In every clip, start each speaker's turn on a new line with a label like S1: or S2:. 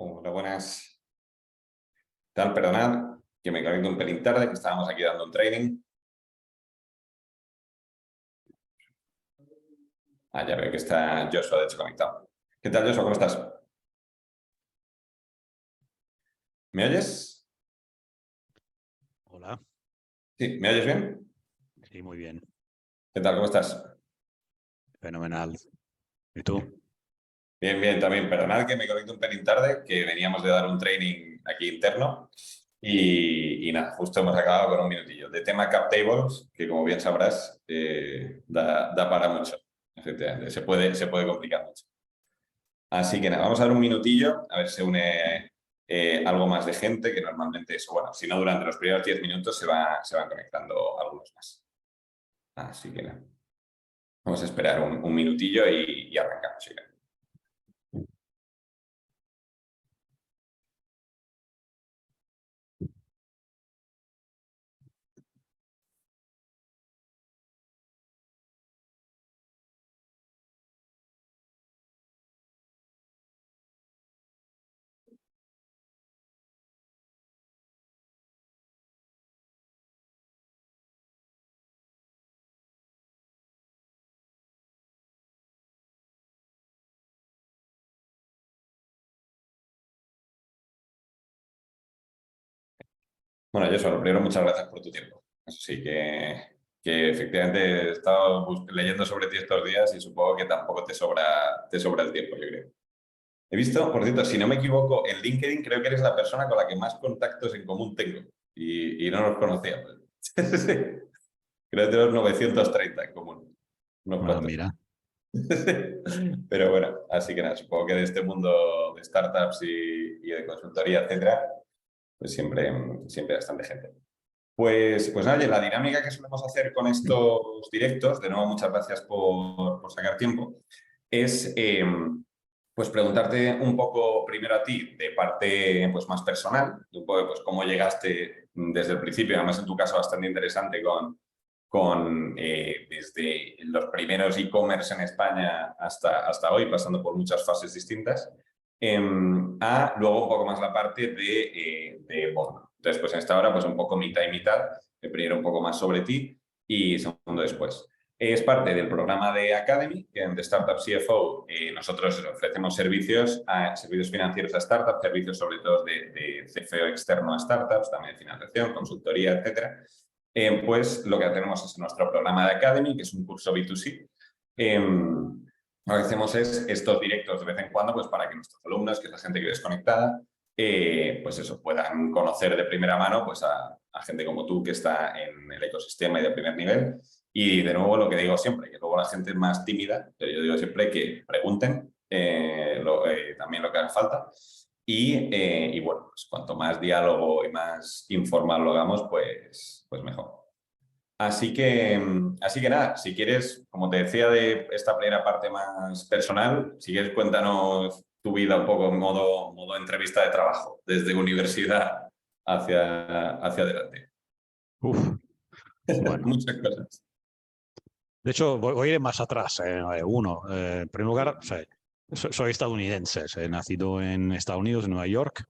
S1: Hola, buenas. Tal, perdonad que me conecto un pelín tarde, que estábamos aquí dando un training. Ya veo que está Joshua, de hecho, conectado. ¿Qué tal, Joshua? ¿Cómo estás? ¿Me oyes?
S2: Hola.
S1: Sí, ¿me oyes bien?
S2: Sí, muy bien.
S1: ¿Qué tal? ¿Cómo estás?
S2: Fenomenal. ¿Y tú?
S1: Bien, bien, también. Perdonad que me conecto un pelín tarde, que veníamos de dar un training aquí interno y nada, justo hemos acabado con un minutillo. De tema cap tables, que como bien sabrás, da para mucho. Efectivamente, se puede complicar mucho. Así que nada, vamos a dar un minutillo, a ver si se une algo más de gente, que normalmente eso, bueno, si no durante los primeros 10 minutos se van conectando algunos más. Así que nada, vamos a esperar un minutillo y arrancamos. ¿Sí? Bueno, Joshua, lo primero, muchas gracias por tu tiempo. Eso sí, que efectivamente he estado leyendo sobre ti estos días y supongo que tampoco te sobra el tiempo, yo creo. He visto, por cierto, si no me equivoco, en LinkedIn creo que eres la persona con la que más contactos en común tengo y no los conocía. Sí. Creo que tenemos 930 en común. Unos cuantos.
S2: Mira.
S1: Pero bueno, así que nada, supongo que de este mundo de startups y de consultoría, etcétera, pues siempre bastante gente. Pues nada, oye, la dinámica que solemos hacer con estos directos, de nuevo muchas gracias por sacar tiempo, es pues preguntarte un poco primero a ti, de parte pues, más personal, un poco pues, cómo llegaste desde el principio, además en tu caso bastante interesante con desde los primeros e-commerce en España hasta hoy, pasando por muchas fases distintas, a luego un poco más la parte de Bono. Entonces, pues en esta hora, pues un poco mitad y mitad, primero un poco más sobre ti y segundo después. Es parte del programa de Academy, que en The Startup CFO nosotros ofrecemos servicios financieros a startups, servicios sobre todo de CFO externo a startups, también financiación, consultoría, etcétera. Pues lo que tenemos es nuestro programa de Academy, que es un curso B2C. Lo que hacemos es estos directos de vez en cuando, pues para que nuestros alumnos, que es la gente que ves conectada, pues eso, puedan conocer de primera mano pues a gente como tú que está en el ecosistema y de primer nivel. Y de nuevo lo que digo siempre, que luego la gente es más tímida, pero yo digo siempre que pregunten también lo que haga falta. Y bueno, pues cuanto más diálogo y más informal lo hagamos, pues mejor. Así que nada, si quieres, como te decía de esta primera parte más personal, si quieres cuéntanos tu vida un poco en modo entrevista de trabajo, desde universidad hacia adelante.
S2: Uf, bueno.
S1: Muchas cosas.
S2: De hecho, voy a ir más atrás. En primer lugar, o sea, soy estadounidense. He nacido en Estados Unidos, en Nueva York.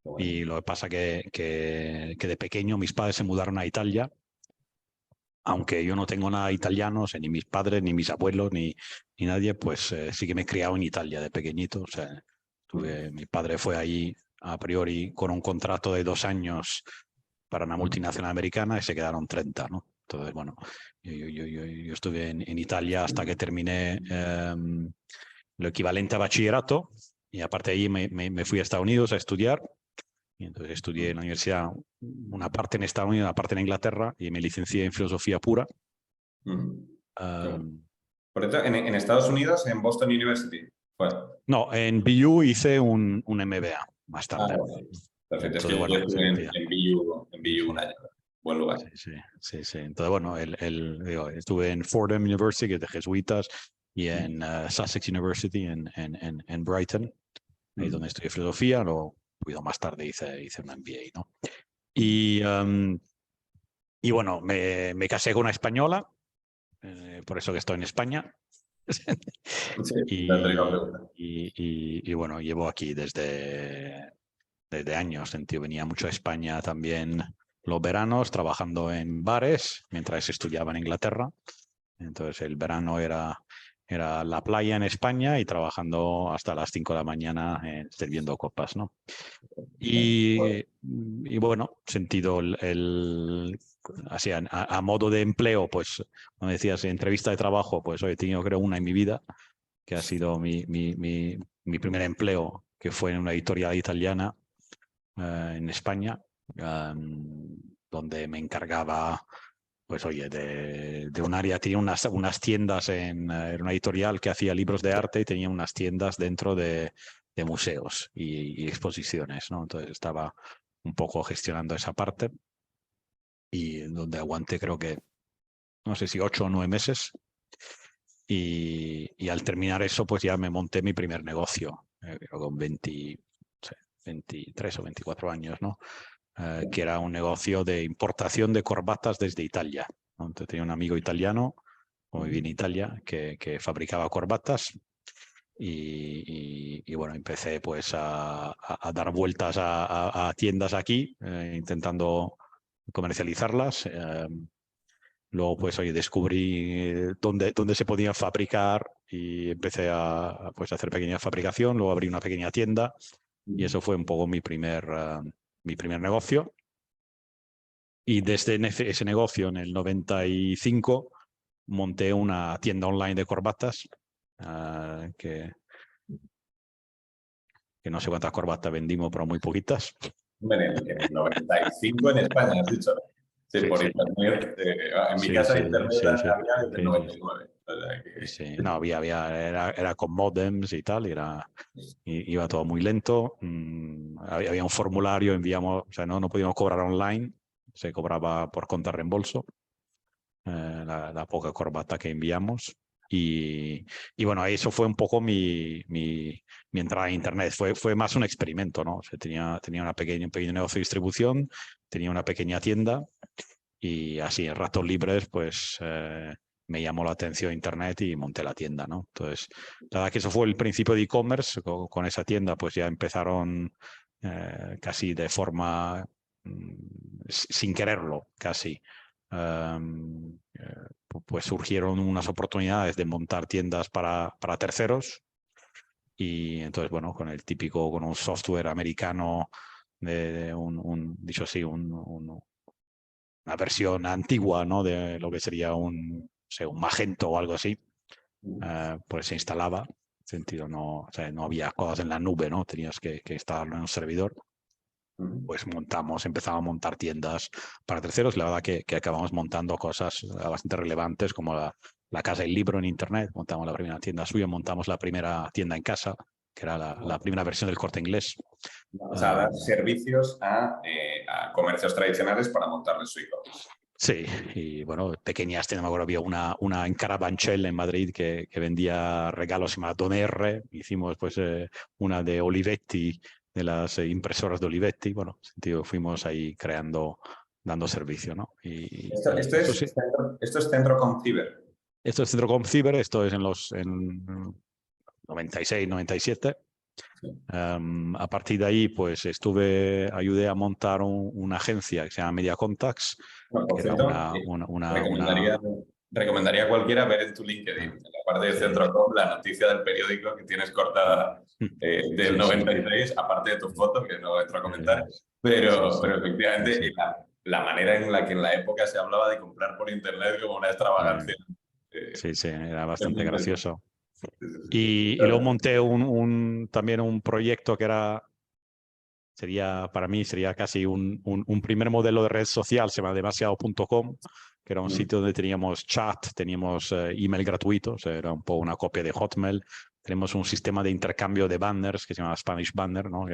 S1: Bueno.
S2: Y lo que pasa que de pequeño mis padres se mudaron a Italia. Aunque yo no tengo nada italiano, o sea, ni mis padres, ni mis abuelos, ni nadie, pues sí que me he criado en Italia de pequeñito. O sea, mi padre fue ahí a priori con un contrato de 2 años para una multinacional americana y se quedaron 30, ¿no? Entonces, bueno, yo estuve en Italia hasta que terminé lo equivalente a bachillerato y aparte de ahí me fui a Estados Unidos a estudiar. Y entonces estudié en la universidad una parte en Estados Unidos, una parte en Inglaterra y me licencié en filosofía pura.
S1: Bueno. Por eso, en Estados Unidos, en Boston University. Bueno.
S2: No, en BU hice un MBA más tarde.
S1: Bueno. Perfecto. Es
S2: Entonces,
S1: que yo
S2: bueno,
S1: estuve en BU un año. Buen lugar.
S2: sí. Entonces, bueno, digo, estuve en Fordham University, que es de jesuitas, y en Sussex University en Brighton, ahí donde estudié filosofía. Luego, más tarde hice un MBA, ¿no? Y bueno, me casé con una española, por eso que estoy en España.
S1: Sí, la anterior pregunta.
S2: Y bueno, llevo aquí desde años. Tío, venía mucho a España también los veranos trabajando en bares mientras estudiaba en Inglaterra. Entonces el verano era la playa en España y trabajando hasta las 5 de la mañana sirviendo copas, ¿no? Y bueno, sentido así a modo de empleo, pues, como decías, entrevista de trabajo, pues hoy he tenido creo una en mi vida, que ha sido mi primer empleo, que fue en una editorial italiana en España, donde me encargaba, pues oye, de un área, tenía unas tiendas era una editorial que hacía libros de arte y tenía unas tiendas dentro de museos y exposiciones, ¿no? Entonces estaba un poco gestionando esa parte y donde aguanté creo que, no sé si 8 o 9 meses. Y al terminar eso, pues ya me monté mi primer negocio, creo con 23 o 24 años, ¿no? Que era un negocio de importación de corbatas desde Italia, ¿no? Entonces tenía un amigo italiano, como viví en Italia, que fabricaba corbatas y bueno, empecé pues a dar vueltas a tiendas aquí, intentando comercializarlas. Luego, pues, oye, descubrí dónde se podían fabricar y empecé pues, a hacer pequeña fabricación. Luego abrí una pequeña tienda y eso fue un poco mi primer negocio. Y desde ese negocio, en el 95, monté una tienda online de corbatas, que no sé cuántas corbatas vendimos, pero muy poquitas.
S1: En el 95 en España, has dicho. Sí,
S2: Sí,
S1: por
S2: sí.
S1: internet. En mi
S2: Sí,
S1: casa
S2: sí,
S1: internet
S2: sí, sí.
S1: había desde el
S2: Sí, sí.
S1: 99. O sea que...
S2: Sí. No, era con modems y tal, iba todo muy lento. Había un formulario, enviamos, o sea, no podíamos cobrar online, se cobraba por conta reembolso, la poca corbata que enviamos. Y bueno, eso fue un poco mi entrada a Internet. Fue más un experimento, ¿no? O sea, tenía un pequeño negocio de distribución, tenía una pequeña tienda y así en ratos libres, pues me llamó la atención Internet y monté la tienda, ¿no? Entonces, la verdad que eso fue el principio de e-commerce. Con esa tienda, pues ya empezaron casi de forma sin quererlo, casi. Pues surgieron unas oportunidades de montar tiendas para terceros y entonces, bueno, con un software americano de dicho así, una versión antigua, ¿no? De lo que sería un Magento o algo así, pues se instalaba. En sentido, o sea, no había cosas en la nube, ¿no? Tenías que instalarlo en un servidor. Pues empezamos a montar tiendas para terceros. La verdad que acabamos montando cosas bastante relevantes como la Casa del Libro en Internet. Montamos la primera tienda suya, montamos la primera tienda en casa, que era la primera versión del Corte Inglés.
S1: O sea, dar servicios a comercios tradicionales para montarles su e-commerce.
S2: Sí, y bueno, pequeñas tiendas, me acuerdo, había una en Carabanchel, en Madrid, que vendía regalos, se llama Don R. Hicimos pues una de Olivetti, de las impresoras de Olivetti. Bueno, sentido, fuimos ahí dando servicio, ¿no?
S1: Esto
S2: Eso sí.
S1: esto es Centro Ciber.
S2: Esto es Centrocom Ciber, esto es en 96, 97. A partir de ahí, pues ayudé a montar una agencia que se llama Media Contacts,
S1: Bueno, por
S2: que era
S1: cierto, recomendaría a cualquiera ver en tu LinkedIn, en la parte de
S2: sí.
S1: Centrocom, la noticia del periódico que tienes cortada del
S2: Sí,
S1: 96, aparte de tu foto, que no entro a comentar, pero efectivamente la manera en la que en la época se hablaba de comprar por internet como una extravagancia.
S2: Sí, era
S1: Es muy
S2: bastante
S1: interesante.
S2: gracioso. Y luego monté también un proyecto que para mí sería casi un primer modelo de red social, se llama demasiado.com, que era un sitio donde teníamos chat, teníamos email gratuito, o sea, era un poco una copia de Hotmail. Tenemos un sistema de intercambio de banners que se llama Spanish Banner, ¿no?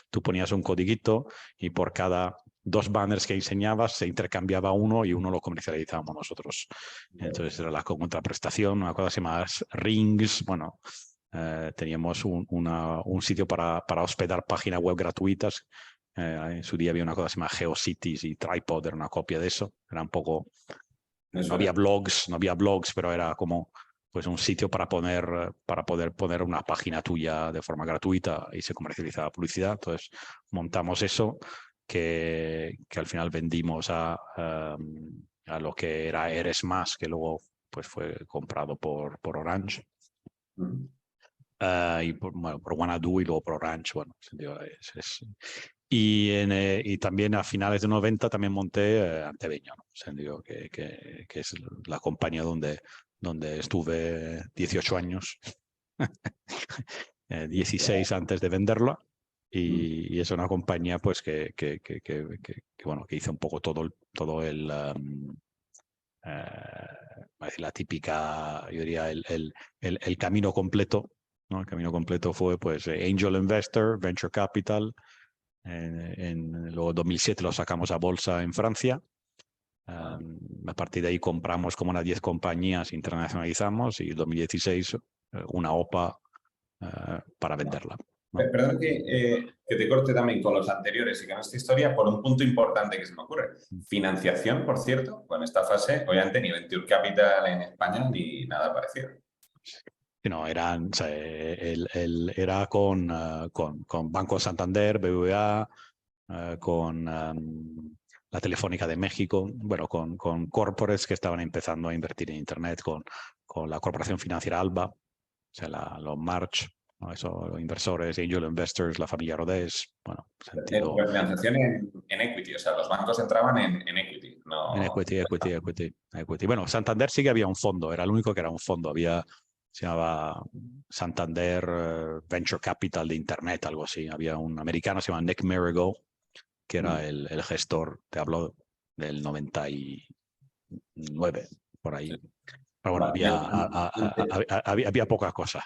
S2: Tú ponías un codiguito y por cada 2 banners que enseñabas se intercambiaba uno y uno lo comercializábamos nosotros. Entonces era la contraprestación, una cosa así más Rings, bueno. Teníamos un sitio para hospedar páginas web gratuitas. En su día había una cosa que se llama GeoCities y Tripod, era una copia de eso. Era un poco... No había blogs, pero era como pues un sitio para poder poner una página tuya de forma gratuita y se comercializaba publicidad. Entonces montamos eso que al final vendimos a lo que era Eres Más, que luego pues fue comprado por Orange. Y por Wanadu y luego por Orange. Bueno, y también a finales de 90 también monté Antebeño, ¿no? Que es la compañía donde estuve 18 años, 16 antes de venderla. Y es una compañía pues que bueno, que hizo un poco todo el la típica, yo diría, el camino completo, ¿no? El camino completo fue pues Angel Investor, Venture Capital. Luego en 2007 lo sacamos a bolsa en Francia. A partir de ahí compramos como unas 10 compañías, internacionalizamos y en 2016 una OPA para venderla, ¿no?
S1: Perdón que te corte también con los anteriores y con esta historia por un punto importante que se me ocurre. Financiación, por cierto, con esta fase, obviamente ni Venture Capital en España ni nada parecido.
S2: No, o sea, era con Banco Santander, BBVA, con la Telefónica de México, bueno, con corporates que estaban empezando a invertir en Internet, con la Corporación Financiera Alba, o sea, los March, ¿no? Eso, los inversores, Angel Investors, la familia Rodés, bueno, sentido...
S1: Financiación en equity, o sea, los bancos entraban en equity, no...
S2: En equity. Bueno, Santander sí que había un fondo, era el único que era un fondo, se llamaba Santander Venture Capital de Internet, algo así. Había un americano, se llama Nick Merigo, que era el gestor, te hablo del 99, por ahí. Pero bueno, había poca cosa.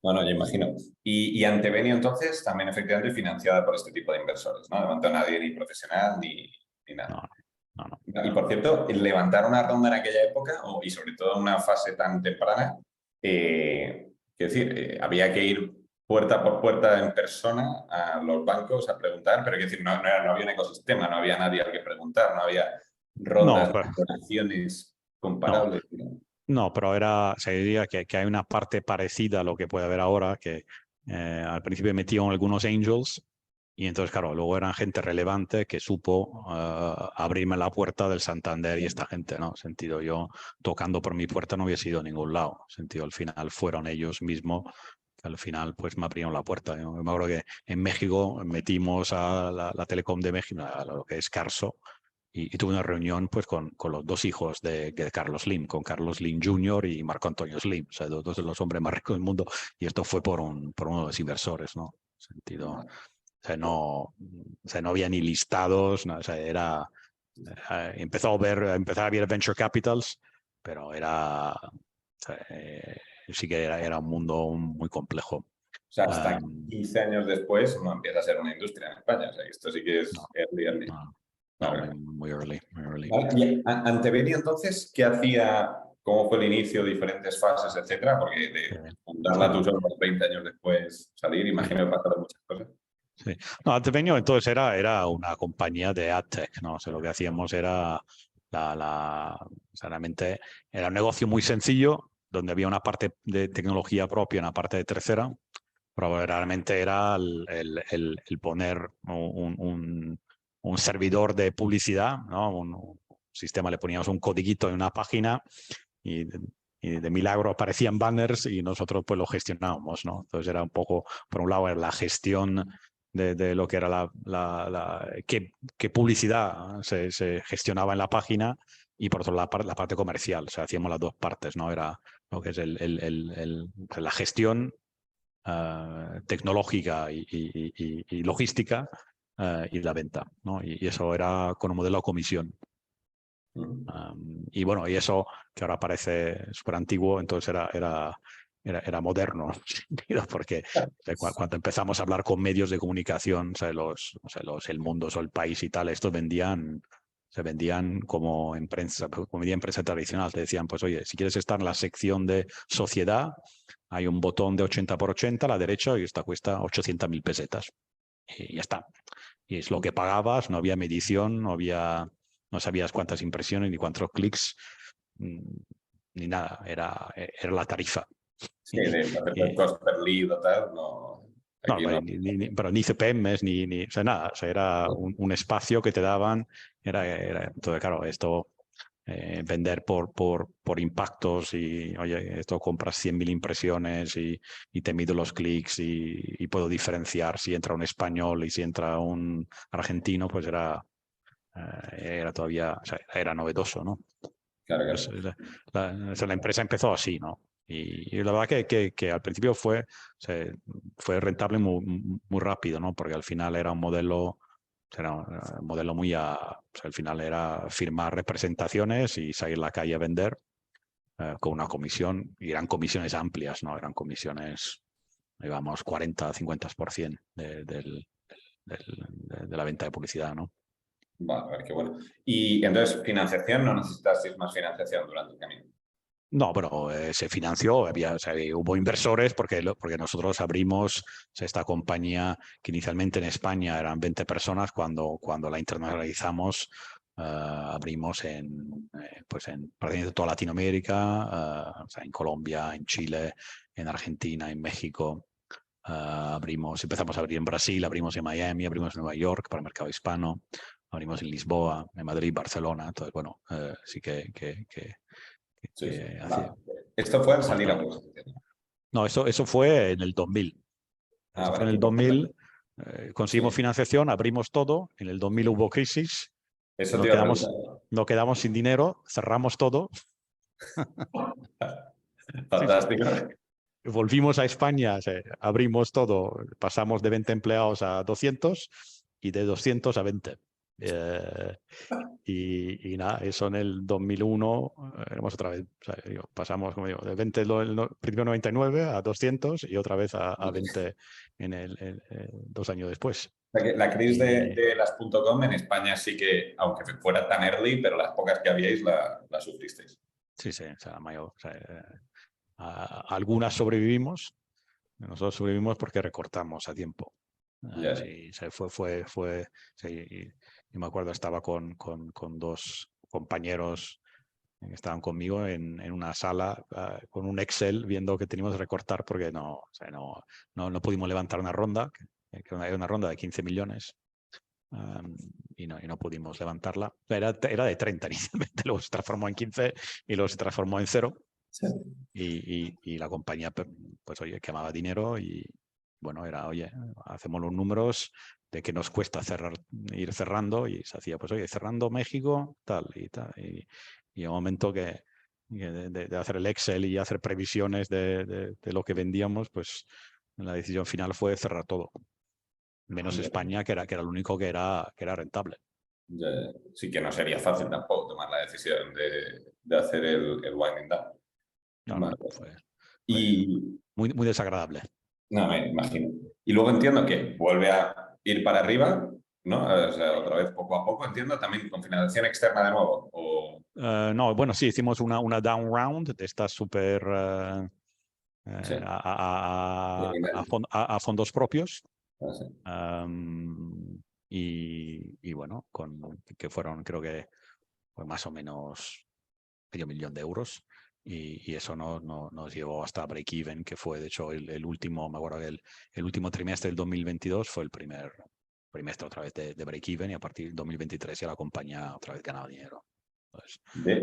S1: No, yo imagino. Y Antevenio, entonces, también efectivamente financiada por este tipo de inversores, ¿no? No levantó a nadie ni profesional ni nada.
S2: No.
S1: Y por cierto, levantar una ronda en aquella época, y sobre todo en una fase tan temprana, quiero decir, había que ir puerta por puerta en persona a los bancos a preguntar, pero quiero decir, no había un ecosistema, no había nadie al que preguntar, no había rondas de donaciones comparables.
S2: No, pero se diría que hay una parte parecida a lo que puede haber ahora, que al principio metían algunos angels y entonces, claro, luego eran gente relevante que supo abrirme la puerta del Santander y esta gente, ¿no? Sentido, yo tocando por mi puerta no había sido a ningún lado. Sentido, al final fueron ellos mismos que al final pues me abrieron la puerta. Yo me acuerdo que en México metimos a la Telecom de México, a lo que es Carso, y tuve una reunión pues con los dos hijos de Carlos Slim, con Carlos Slim Jr. y Marco Antonio Slim, o sea, dos de los hombres más ricos del mundo, y esto fue por uno de los inversores, ¿no? Sentido, o sea, no había ni listados, no, o sea, empezó a ver Venture Capitals, pero sí que era un mundo muy complejo.
S1: O sea, hasta 15 años después no empieza a ser una industria en España. O sea, esto sí que es early.
S2: Muy early.
S1: ¿Y Antevenio, entonces, qué hacía? ¿Cómo fue el inicio, diferentes fases, etcétera? Porque de montarla tú solo 20 años después salir, imagino que pasaron muchas cosas.
S2: Sí. No, Antevenio entonces era una compañía de AdTech, ¿no? O sea, lo que hacíamos era realmente era un negocio muy sencillo, donde había una parte de tecnología propia y una parte de tercera, pero realmente era el poner un servidor de publicidad, ¿no? Un sistema, le poníamos un codiguito en una página y de milagro aparecían banners y nosotros pues lo gestionábamos, ¿no? Entonces era un poco, por un lado, la gestión de lo que era qué publicidad se gestionaba en la página y por otro lado la parte comercial, o sea, hacíamos las dos partes, ¿no? Era lo que es la gestión tecnológica y logística y la venta, ¿no? Y eso era con un modelo de comisión. Y bueno, y eso que ahora parece súper antiguo, entonces era moderno, porque cuando empezamos a hablar con medios de comunicación, El Mundo o El País y tal, estos se vendían como media empresa tradicional. Te decían, pues oye, si quieres estar en la sección de sociedad, hay un botón de 80x80 a la derecha y esta cuesta 800.000 pesetas. Y ya está. Y es lo que pagabas, no había medición, no sabías cuántas impresiones ni cuántos clics. ni nada, era la tarifa.
S1: Sí, de hacer el cost per lead o tal, no.
S2: No,
S1: Aquí no.
S2: pero ni CPMs, o sea, nada. O sea, era un espacio que te daban. Entonces, claro, esto vender por impactos y, oye, esto compras 100.000 impresiones y te mido los clics y puedo diferenciar si entra un español y si entra un argentino, pues era todavía, o sea, era novedoso, ¿no?
S1: Claro,
S2: Pues,
S1: claro.
S2: la empresa empezó así, ¿no? Y la verdad que al principio fue rentable muy rápido, ¿no? Porque al final era un modelo, muy o sea, al final era firmar representaciones y salir a la calle a vender con una comisión, y eran comisiones amplias, ¿no? Eran comisiones, digamos, 40-50% de la venta de publicidad, ¿no?
S1: Vale, a ver qué bueno. Y entonces, financiación, no necesitasteis más financiación durante el camino.
S2: No, pero se financió, o sea, hubo inversores porque nosotros abrimos esta compañía que inicialmente en España eran 20 personas, cuando la internacionalizamos abrimos pues en prácticamente toda Latinoamérica, o sea, en Colombia, en Chile, en Argentina, en México. Empezamos a abrir en Brasil, abrimos en Miami, abrimos en Nueva York para el mercado hispano, abrimos en Lisboa, en Madrid, Barcelona. Entonces, bueno, sí
S1: Sí, sí.
S2: hace
S1: Vale. Esto fue al salir a
S2: bastante.
S1: bolsa, entiendo.
S2: No, eso fue en el 2000.
S1: Ah,
S2: Eso fue
S1: vale.
S2: en el
S1: ¿Y por qué?
S2: 2000. Conseguimos
S1: Sí,
S2: financiación, abrimos todo. En el 2000 hubo crisis.
S1: eso
S2: No
S1: te iba a preguntar.
S2: quedamos, no quedamos sin dinero, cerramos todo. Sí, sí.
S1: Fantástico.
S2: Volvimos a España, o sea, abrimos todo, pasamos de 20 empleados a 200 y de 200 a 20. Y nada, eso en el 2001 éramos otra vez, o sea, pasamos, como digo, de 20 principio 99 a 200 y otra vez a 20 en 2 años después.
S1: O sea que la crisis
S2: Y
S1: de las .com en España sí que, aunque fuera tan early, pero las pocas que habíais la sufristeis.
S2: sí, sí, o sea, o sea, algunas sobrevivimos. Nosotros sobrevivimos porque recortamos a tiempo.
S1: Ya.
S2: Sí, sí, y me acuerdo, estaba con dos compañeros que estaban conmigo en una sala con un Excel viendo que teníamos que recortar porque o sea, no pudimos levantar una ronda, que era una ronda de 15 millones. Y no pudimos levantarla. Era de 30 inicialmente, luego se transformó en 15 y luego se transformó en 0.
S1: Sí.
S2: Y la compañía, pues oye, quemaba dinero y bueno, oye, hacemos los números de que nos cuesta ir cerrando, y se hacía, pues oye, cerrando México, tal y tal. Y un momento de hacer el Excel y hacer previsiones de lo que vendíamos, pues la decisión final fue cerrar todo, menos
S1: Ya.
S2: España, que era el único que era rentable.
S1: Ya. Sí que no sería fácil tampoco tomar la decisión de hacer el winding down.
S2: Claro,
S1: Vale.
S2: fue
S1: Y
S2: muy desagradable.
S1: no, me imagino. Y luego entiendo que vuelve a ir para arriba, ¿no? O sea, otra vez poco a poco, entiendo, también con financiación externa de nuevo.
S2: No, bueno, sí, hicimos una down round de estas súper
S1: Sí.
S2: a fondos propios.
S1: Ah, sí.
S2: Y bueno, que fueron, creo que fue más o menos $500,000. Y eso nos llevó hasta break-even, que fue, de hecho, el último, me acuerdo que el último trimestre del 2022 fue el primer trimestre otra vez de break-even, y a partir del 2023 ya la compañía otra vez ganaba dinero. Entonces,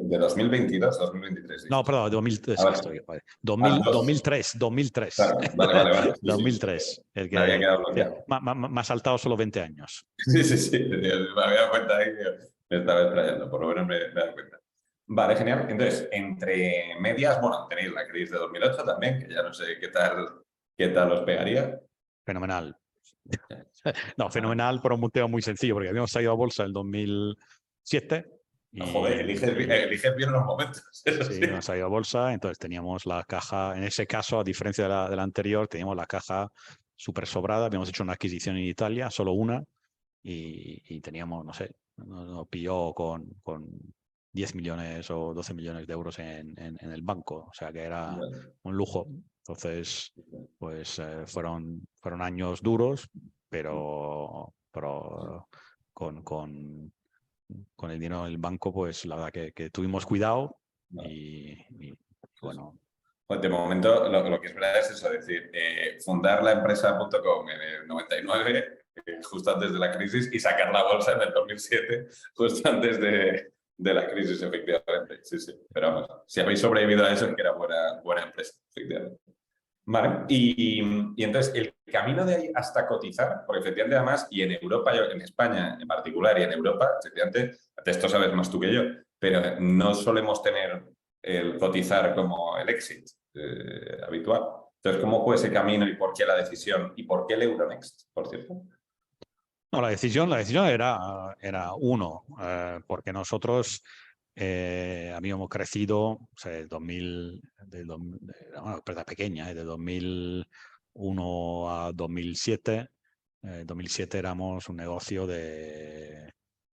S1: De 2022 a 2023,
S2: no,
S1: dices.
S2: perdón, 2000,
S1: Ah,
S2: sí,
S1: vale.
S2: estoy, vale.
S1: Ah,
S2: 2003.
S1: claro, vale, vale, vale. Sí, sí.
S2: 2003.
S1: Me había quedado bloqueado.
S2: Me ha saltado solo 20 años.
S1: Sí, sí, sí. Me había dado cuenta ahí que me estaba extrayendo, por lo menos me he dado cuenta. Vale, genial. Entonces, entre medias, bueno, tenéis la crisis de 2008 también, que ya no sé qué tal os pegaría.
S2: Fenomenal. No, fenomenal por un motivo muy sencillo, porque habíamos salido a bolsa en el 2007
S1: Joder, eliges bien los momentos. Eso
S2: sí,
S1: sí.
S2: habíamos salido a bolsa, entonces teníamos la caja, en ese caso, a diferencia de la anterior, teníamos la caja súper sobrada. Habíamos hecho una adquisición en Italia, solo una, y teníamos, no sé, nos pilló con 10 millones o 12 millones de euros en el banco, o sea que era un lujo. Entonces, pues fueron años duros, pero con el dinero del banco, pues la verdad que tuvimos cuidado y bueno.
S1: Pues de momento, lo que es verdad es eso, es decir, fundar la empresa.com en el 99, justo antes de la crisis, y sacar la bolsa en el 2007, justo antes de la crisis, efectivamente. Sí, sí. Pero vamos, si habéis sobrevivido a eso, es que era buena empresa, efectivamente. Vale, y entonces el camino de ahí hasta cotizar, porque efectivamente además, y en Europa, en España en particular y en Europa, efectivamente, de esto sabes más tú que yo, pero no solemos tener el cotizar como el exit habitual. Entonces, ¿cómo fue ese camino y por qué la decisión y por qué el Euronext, por cierto?
S2: No, la decisión era uno, porque nosotros habíamos crecido, o sea, una empresa pequeña, de 2001 a 2007. 2007 éramos un negocio de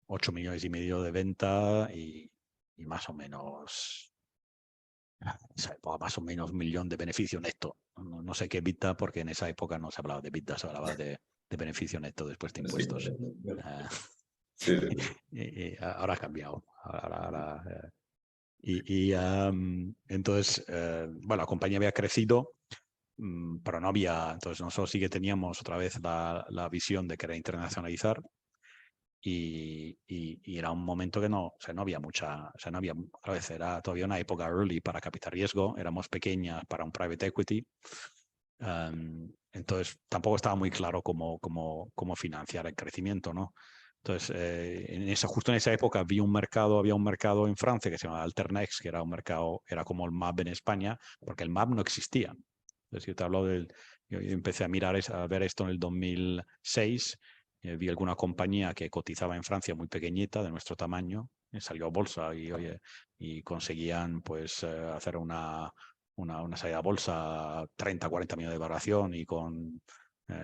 S2: 8 millones y medio de venta y más o menos, más o menos 1 millón de beneficio neto. No sé qué EBITDA, porque en esa época no se hablaba de EBITDA, se hablaba de beneficio neto después de impuestos.
S1: Sí,
S2: Ahora ha cambiado. Entonces, bueno, la compañía había crecido, pero no había, entonces nosotros sí que teníamos otra vez la visión de querer internacionalizar y era un momento que no, o sea, no había mucha, o sea, no había, otra vez era todavía una época early para capital riesgo, éramos pequeñas para un private equity. Entonces tampoco estaba muy claro cómo financiar el crecimiento, ¿no? Entonces, justo en esa época había un mercado en Francia que se llamaba Alternex, que era un mercado, era como el MAB en España, porque el MAB no existía. Entonces, yo te hablo yo empecé a ver esto en el 2006, vi alguna compañía que cotizaba en Francia muy pequeñita, de nuestro tamaño, salió a bolsa y conseguían pues hacer una salida a bolsa, 30, 40 millones de valoración y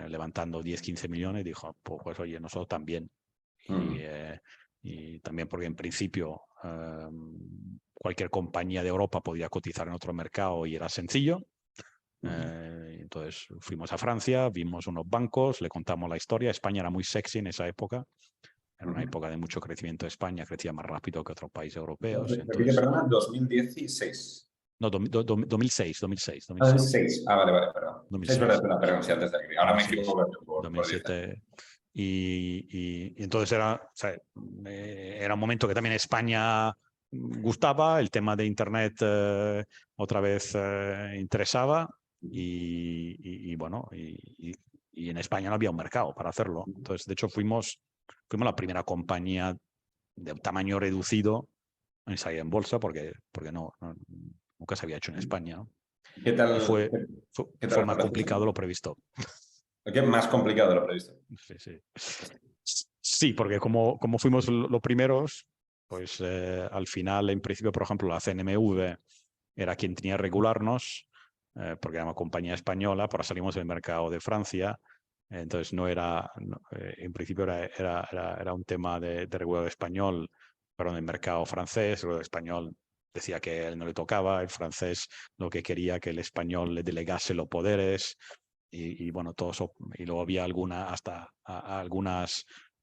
S2: levantando 10, 15 millones, dijo, pues oye, nosotros también. Y también porque en principio cualquier compañía de Europa podía cotizar en otro mercado y era sencillo. Entonces fuimos a Francia, vimos unos bancos, le contamos la historia. España era muy sexy en esa época. Era una época de mucho crecimiento de España, crecía más rápido que otros países europeos.
S1: Repite, perdona, 2016.
S2: No, 2006.
S1: 2006. Ah, vale, perdón.
S2: 2006.
S1: Es verdad, perdón, sí, antes de aquí. Ahora
S2: 2006,
S1: me equivoco por
S2: 2007. Y entonces era un momento que también España gustaba, el tema de Internet otra vez interesaba y bueno, y en España no había un mercado para hacerlo. Entonces, de hecho, fuimos la primera compañía de tamaño reducido en salir en bolsa porque nunca se había hecho en España, ¿no?
S1: ¿Qué tal,
S2: Y fue
S1: qué tal
S2: más complicado lo previsto.
S1: ¿Qué más complicado de lo previsto?
S2: Sí, porque como fuimos los primeros, pues al final, en principio, por ejemplo, la CNMV era quien tenía que regularnos, porque era una compañía española, pero salimos del mercado de Francia. Entonces en principio era un tema de regulador español, pero en el mercado francés, el español decía que a él no le tocaba, el francés lo que quería que el español le delegase los poderes y bueno, todo eso, y luego había algunas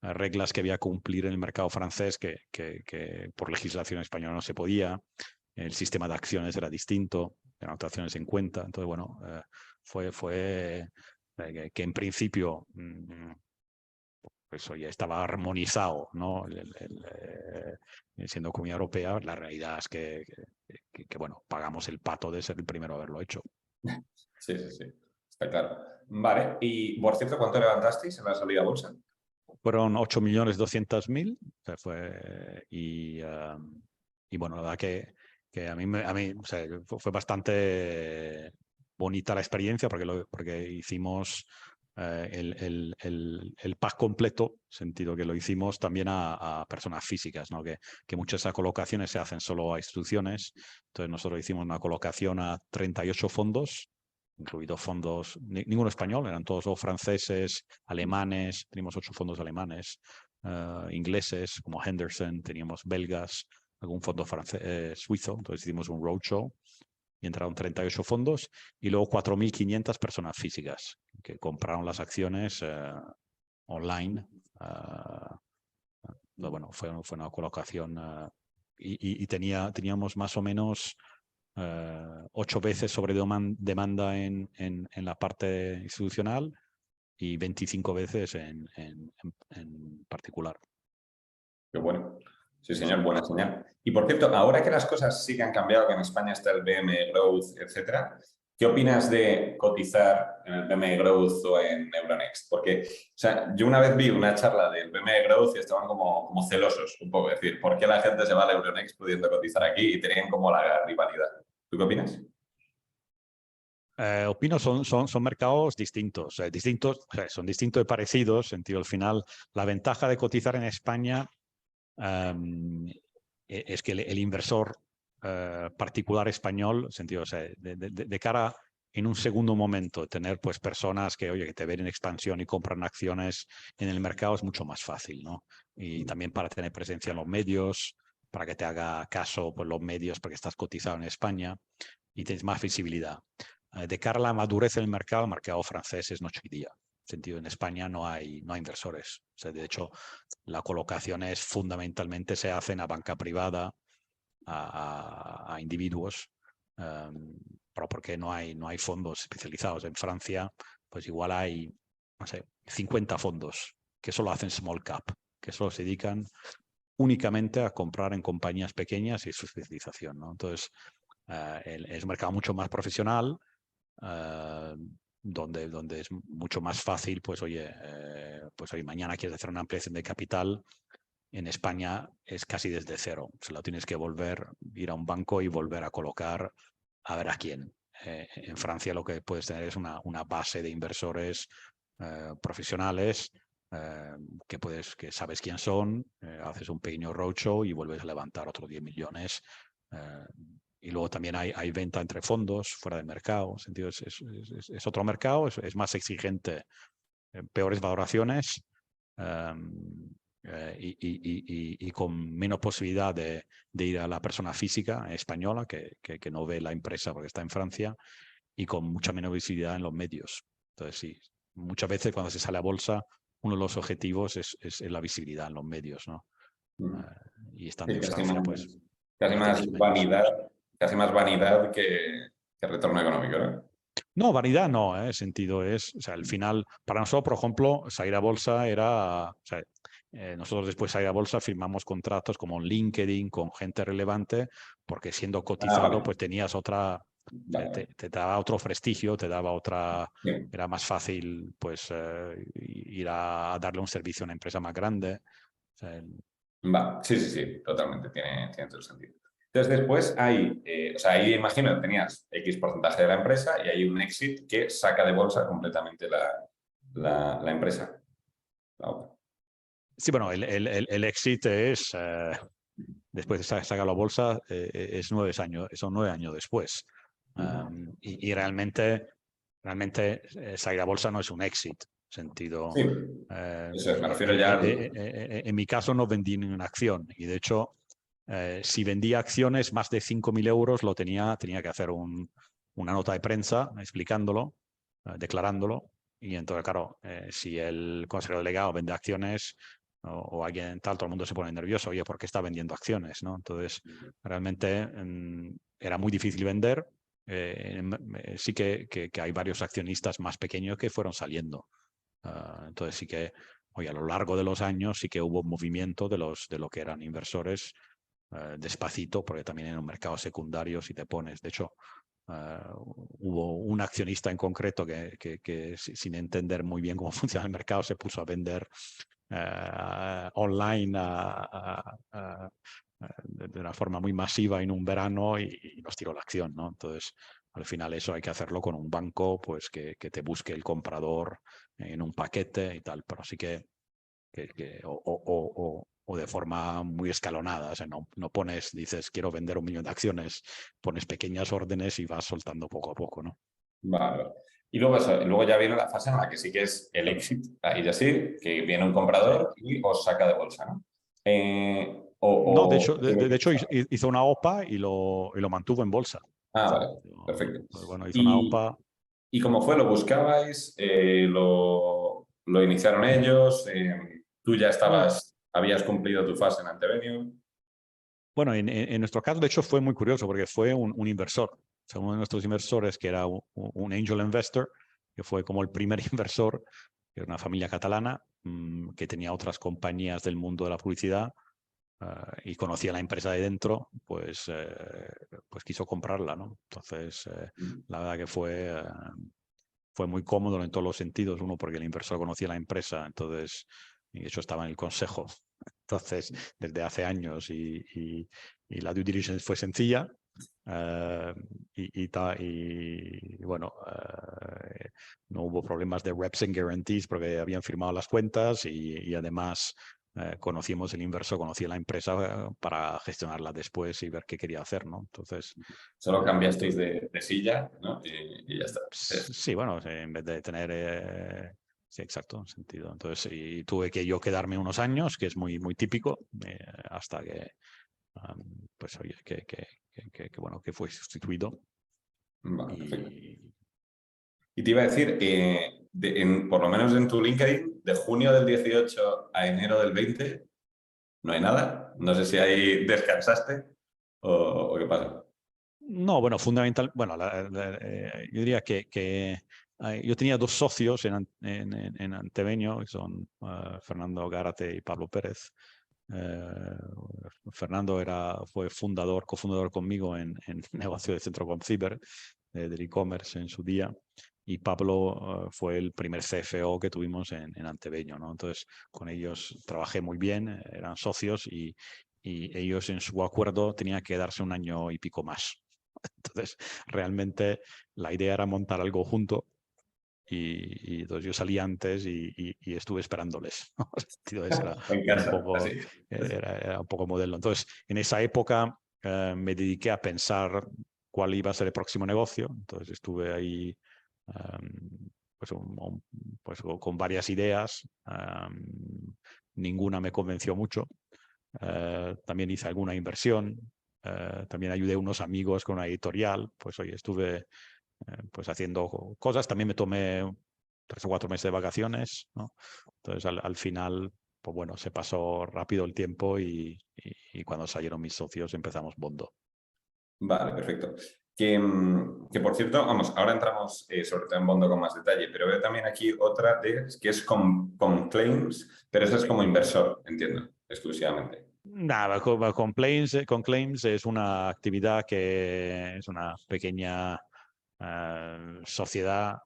S2: reglas que había que cumplir en el mercado francés que por legislación española no se podía, el sistema de acciones era distinto, eran acciones en cuenta, entonces bueno, fue que en principio eso ya estaba armonizado, ¿no? Siendo Comunidad Europea, la realidad es que, bueno, pagamos el pato de ser el primero a haberlo hecho.
S1: Sí, está claro. Vale, y por cierto, ¿cuánto levantasteis en la salida a bolsa?
S2: Fueron 8.200.000, o sea, y bueno, la verdad que a mí o sea, fue bastante bonita la experiencia porque hicimos el pack completo, sentido que lo hicimos también a personas físicas, ¿no? Que muchas de esas colocaciones se hacen solo a instituciones. Entonces nosotros hicimos una colocación a 38 fondos, incluidos fondos, ninguno español, eran todos franceses, alemanes, teníamos 8 fondos alemanes, ingleses como Henderson, teníamos belgas, algún fondo suizo, entonces hicimos un roadshow y entraron 38 fondos y luego 4.500 personas físicas que compraron las acciones online. Bueno, fue una colocación y teníamos más o menos 8 veces sobre demanda en la parte institucional y 25 veces en particular.
S1: Qué bueno. Sí, señor,
S2: Sí.
S1: buena señal. Y por cierto, ahora que las cosas sí que han cambiado, que en España está el BM Growth, etcétera, ¿qué opinas de cotizar en el BM Growth o en Euronext? Porque, o sea, yo una vez vi una charla del BM Growth y estaban como celosos un poco, es decir, ¿por qué la gente se va al Euronext pudiendo cotizar aquí? Y tenían como la rivalidad. ¿Tú qué opinas?
S2: Opino son mercados distintos, son distintos y parecidos, sentido al final. La ventaja de cotizar en España es que el inversor particular español, sentido, o sea, de cara en un segundo momento, tener pues personas que, oye, que te ven en expansión y compran acciones en el mercado es mucho más fácil, ¿no? Y también para tener presencia en los medios, para que te haga caso por los medios, porque estás cotizado en España y tienes más visibilidad. De cara a la madurez del mercado, el mercado francés es noche y día. Sentido, en España no hay inversores. O sea, de hecho, la colocación es fundamentalmente se hace en la banca privada a individuos, pero porque no hay fondos especializados. En Francia, pues igual hay, no sé, 50 fondos que solo hacen small cap, que solo se dedican únicamente a comprar en compañías pequeñas y su especialización, ¿no? Entonces, es un mercado mucho más profesional, donde es mucho más fácil, pues oye, mañana quieres hacer una ampliación de capital. En España es casi desde cero. Se lo tienes que ir a un banco y volver a colocar a ver a quién. En Francia lo que puedes tener es una base de inversores profesionales que sabes quién son, haces un pequeño roadshow y vuelves a levantar otros 10 millones. Y luego también hay venta entre fondos fuera del mercado. Sentido, es otro mercado, es más exigente, peores valoraciones. Y con menos posibilidad de ir a la persona física española que no ve la empresa porque está en Francia y con mucha menos visibilidad en los medios. Entonces, sí, muchas veces cuando se sale a bolsa, uno de los objetivos es la visibilidad en los medios, ¿no? Y estando
S1: Sí,
S2: en Francia, pues
S1: casi
S2: la tienes
S1: más
S2: menos.
S1: vanidad, casi más vanidad que retorno económico, ¿no?
S2: No, vanidad no, sentido es, o sea, al final, para nosotros, por ejemplo, salir a bolsa era, o sea, nosotros después de salir a bolsa firmamos contratos como en LinkedIn con gente relevante, porque siendo
S1: Ah,
S2: cotizado,
S1: vale.
S2: pues tenías otra,
S1: Vale, vale.
S2: te daba otro prestigio, te daba otra,
S1: Sí.
S2: era más fácil, pues, ir a darle un servicio a una empresa más grande. O sea,
S1: Va, sí, sí, sí, totalmente, tiene todo el sentido. Entonces después hay, o sea, ahí imagino que tenías X porcentaje de la empresa y hay un exit que saca de bolsa completamente la empresa. La otra.
S2: sí, bueno, el exit es, después de sacar la bolsa, es 9 años, son 9 años después. Y realmente salir a bolsa no es un exit, sentido.
S1: Sí, eso es, me refiero ya al...
S2: En mi caso no vendí ninguna acción y de hecho, si vendía acciones más de 5.000 euros, tenía que hacer una nota de prensa explicándolo, declarándolo. Y entonces, claro, si el consejero delegado vende acciones o alguien tal, todo el mundo se pone nervioso, oye, ¿por qué está vendiendo acciones? ¿No? Entonces, realmente era muy difícil vender. Sí que hay varios accionistas más pequeños que fueron saliendo. Entonces sí que, oye, a lo largo de los años sí que hubo movimiento de lo que eran inversores despacito, porque también en un mercado secundario si te pones, de hecho, hubo un accionista en concreto que sin entender muy bien cómo funciona el mercado se puso a vender online de una forma muy masiva en un verano y nos tiró la acción, ¿no? Entonces, al final eso hay que hacerlo con un banco pues que te busque el comprador en un paquete y tal, pero sí o de forma muy escalonada, o sea, no pones, dices, quiero vender 1 millón de acciones, pones pequeñas órdenes y vas soltando poco a poco, ¿no?
S1: Vale, vale. Y luego, eso, luego ya viene la fase en la que sí que es el exit. Ahí ya sí, que viene un
S2: Sí.
S1: comprador y os saca de bolsa, ¿no?
S2: No, de hecho hizo una OPA y lo mantuvo en bolsa.
S1: Ah, vale, perfecto.
S2: Pues bueno, hizo una
S1: Y,
S2: OPA.
S1: ¿Y cómo fue? ¿Lo buscabais? ¿Lo iniciaron ellos? ¿Tú ya
S2: No,
S1: habías cumplido tu fase en Antevenio?
S2: Bueno, en nuestro caso, de hecho, fue muy curioso porque fue un inversor. O sea, uno de nuestros inversores, que era un angel investor, que fue como el primer inversor, que era una familia catalana, que tenía otras compañías del mundo de la publicidad y conocía la empresa de dentro, pues quiso comprarla, ¿no? Entonces, la verdad que fue muy cómodo en todos los sentidos. Uno, porque el inversor conocía la empresa, entonces, y de hecho estaba en el consejo, entonces, desde hace años, y la due diligence fue sencilla. Y bueno, no hubo problemas de reps and guarantees porque habían firmado las cuentas y además conocimos el inversor, conocía la empresa para gestionarla después y ver qué quería hacer, ¿no? Entonces...
S1: Solo cambiasteis de silla, ¿no? Y ya está.
S2: Sí, bueno, en vez de tener... sí, exacto, sentido. Entonces, y tuve que yo quedarme unos años, que es muy, muy típico, hasta que, pues, oye, bueno, que fue sustituido.
S1: Vale, perfecto.
S2: Y
S1: Y te iba a decir, por lo menos en tu LinkedIn, de junio del 18 a enero del 20, no hay nada. No sé si ahí descansaste o qué pasa.
S2: no, bueno, fundamental, bueno, yo diría que yo tenía dos socios en Anteveño, que son Fernando Gárate y Pablo Pérez. Fernando fue cofundador conmigo en negocio de Centro Ciber, del e-commerce en su día, y Pablo fue el primer CFO que tuvimos en Anteveño, ¿no? Entonces, con ellos trabajé muy bien, eran socios y ellos en su acuerdo tenían que darse un año y pico más. Entonces, realmente la idea era montar algo junto y entonces yo salí antes y estuve esperándoles, ¿no? Entonces
S1: En casa, así.
S2: era un poco modelo. Entonces, en esa época me dediqué a pensar cuál iba a ser el próximo negocio. Entonces estuve ahí pues con varias ideas. Ninguna me convenció mucho. También hice alguna inversión. También ayudé a unos amigos con una editorial. Pues hoy estuve pues haciendo cosas. También me tomé 3 o 4 meses de vacaciones, ¿no? Entonces al final, pues bueno, se pasó rápido el tiempo y cuando salieron mis socios empezamos Bondo.
S1: Vale, perfecto. Que por cierto, vamos, ahora entramos sobre todo en Bondo con más detalle, pero veo también aquí otra que es con Claims, pero eso es como inversor, entiendo, exclusivamente.
S2: Nada, con Claims es una actividad que es una pequeña sociedad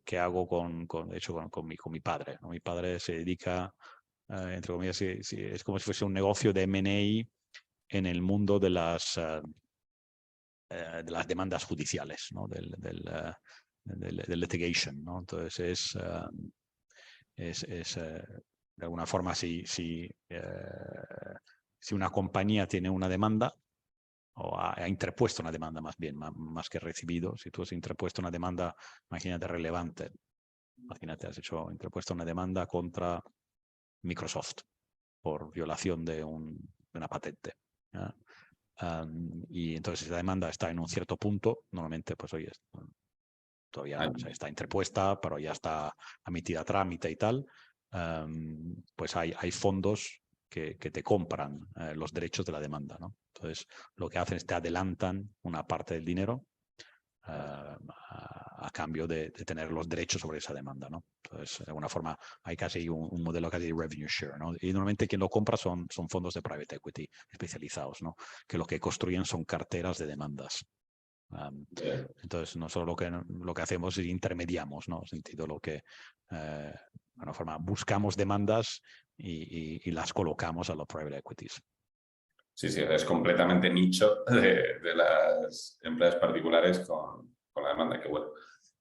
S2: que hago de hecho, con mi padre, ¿no? Mi padre se dedica, entre comillas, es como si fuese un negocio de M&A en el mundo de las demandas judiciales, ¿no? Del litigation, ¿no? Entonces de alguna forma, si una compañía tiene una demanda o ha interpuesto una demanda más bien, más que recibido, si tú has interpuesto una demanda, imagínate, relevante, imagínate, has interpuesto una demanda contra Microsoft por violación de una patente, ¿ya? Y entonces esa demanda está en un cierto punto, normalmente pues oye, todavía o sea, está interpuesta, pero ya está admitida a trámite y tal, pues hay fondos que te compran los derechos de la demanda, ¿no? Entonces lo que hacen es te adelantan una parte del dinero a cambio de tener los derechos sobre esa demanda, ¿no? Entonces, de alguna forma, hay casi un modelo casi de revenue share, ¿no? Y normalmente quien lo compra son fondos de private equity especializados, ¿no? Que lo que construyen son carteras de demandas. Entonces, no solo lo que hacemos es intermediamos, ¿no? En sentido, lo que, de alguna forma, buscamos demandas y las colocamos a los private equities.
S1: Sí, sí, es completamente nicho de las empresas particulares con la demanda, que bueno.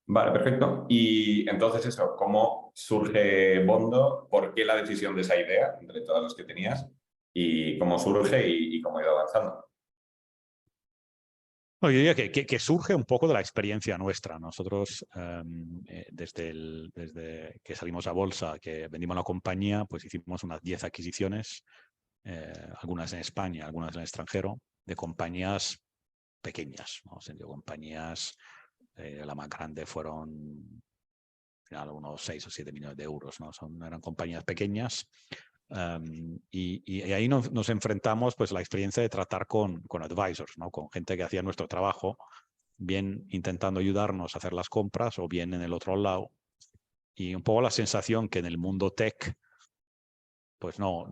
S1: Vale, perfecto. Y entonces eso, ¿cómo surge Bondo? ¿Por qué la decisión de esa idea, entre todas las que tenías? ¿Y cómo surge y cómo ha ido avanzando?
S2: No, yo diría que surge un poco de la experiencia nuestra. Nosotros, desde que salimos a bolsa, que vendimos la compañía, pues hicimos unas 10 adquisiciones, algunas en España, algunas en el extranjero, de compañías pequeñas, ¿no? O sea, de compañías, la más grande fueron al final unos 6 o 7 millones de euros, ¿no? Eran compañías pequeñas Y ahí nos enfrentamos pues la experiencia de tratar con advisors, ¿no? Con gente que hacía nuestro trabajo, bien intentando ayudarnos a hacer las compras o bien en el otro lado. Y un poco la sensación que en el mundo tech pues no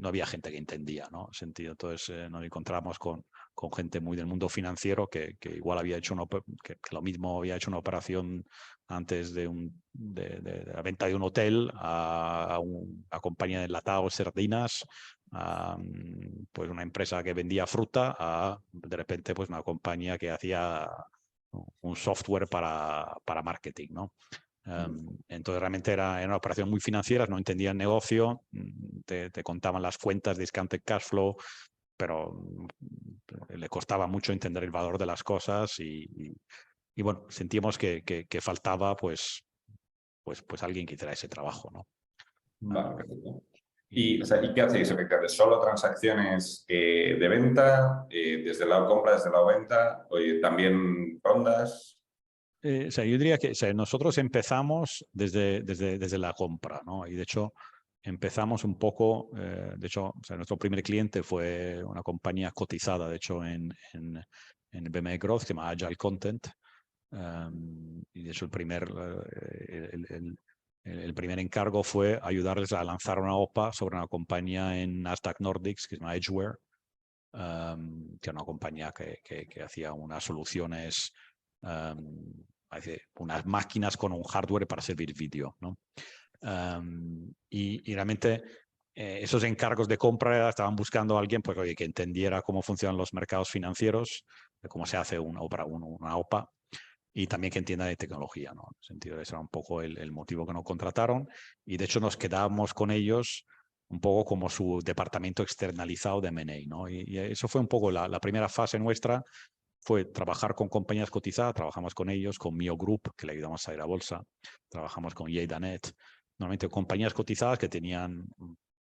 S2: había gente que entendía, ¿no? Sentido. Entonces nos encontramos con gente muy del mundo financiero que igual había hecho que lo mismo había hecho una operación antes de la venta de un hotel a una compañía de enlatados, sardinas, a pues una empresa que vendía fruta, a de repente pues una compañía que hacía un software para marketing, ¿no? Entonces realmente era una operación muy financiera, no entendían negocio, te contaban las cuentas, discounted cash flow, pero le costaba mucho entender el valor de las cosas y bueno, sentíamos que faltaba pues alguien que hiciera ese trabajo, ¿no?
S1: Vale, perfecto. ¿Y, o sea, ¿y qué hacéis efectivamente? ¿Solo transacciones de venta, desde el lado compra, desde el lado venta, oye, también rondas?
S2: O sea, yo diría que nosotros empezamos desde la compra, ¿no? Y de hecho empezamos un poco, de hecho, o sea, nuestro primer cliente fue una compañía cotizada, de hecho, en BME Growth, que se llama Agile Content. Y de hecho el primer encargo fue ayudarles a lanzar una OPA sobre una compañía en Nasdaq Nordics, que se llama Edgeware, que era una compañía que hacía unas soluciones, unas máquinas con un hardware para servir vídeo, ¿no? Y realmente esos encargos de compra estaban buscando a alguien pues, oye, que entendiera cómo funcionan los mercados financieros, de cómo se hace una OPA, y también que entienda de tecnología, ¿no? En el sentido de ese era un poco el motivo que nos contrataron, y de hecho nos quedábamos con ellos un poco como su departamento externalizado de M&A, ¿no? Y eso fue un poco la primera fase nuestra, fue trabajar con compañías cotizadas, trabajamos con ellos, con Mio Group, que le ayudamos a ir a bolsa, trabajamos con Yeidanet, normalmente compañías cotizadas que tenían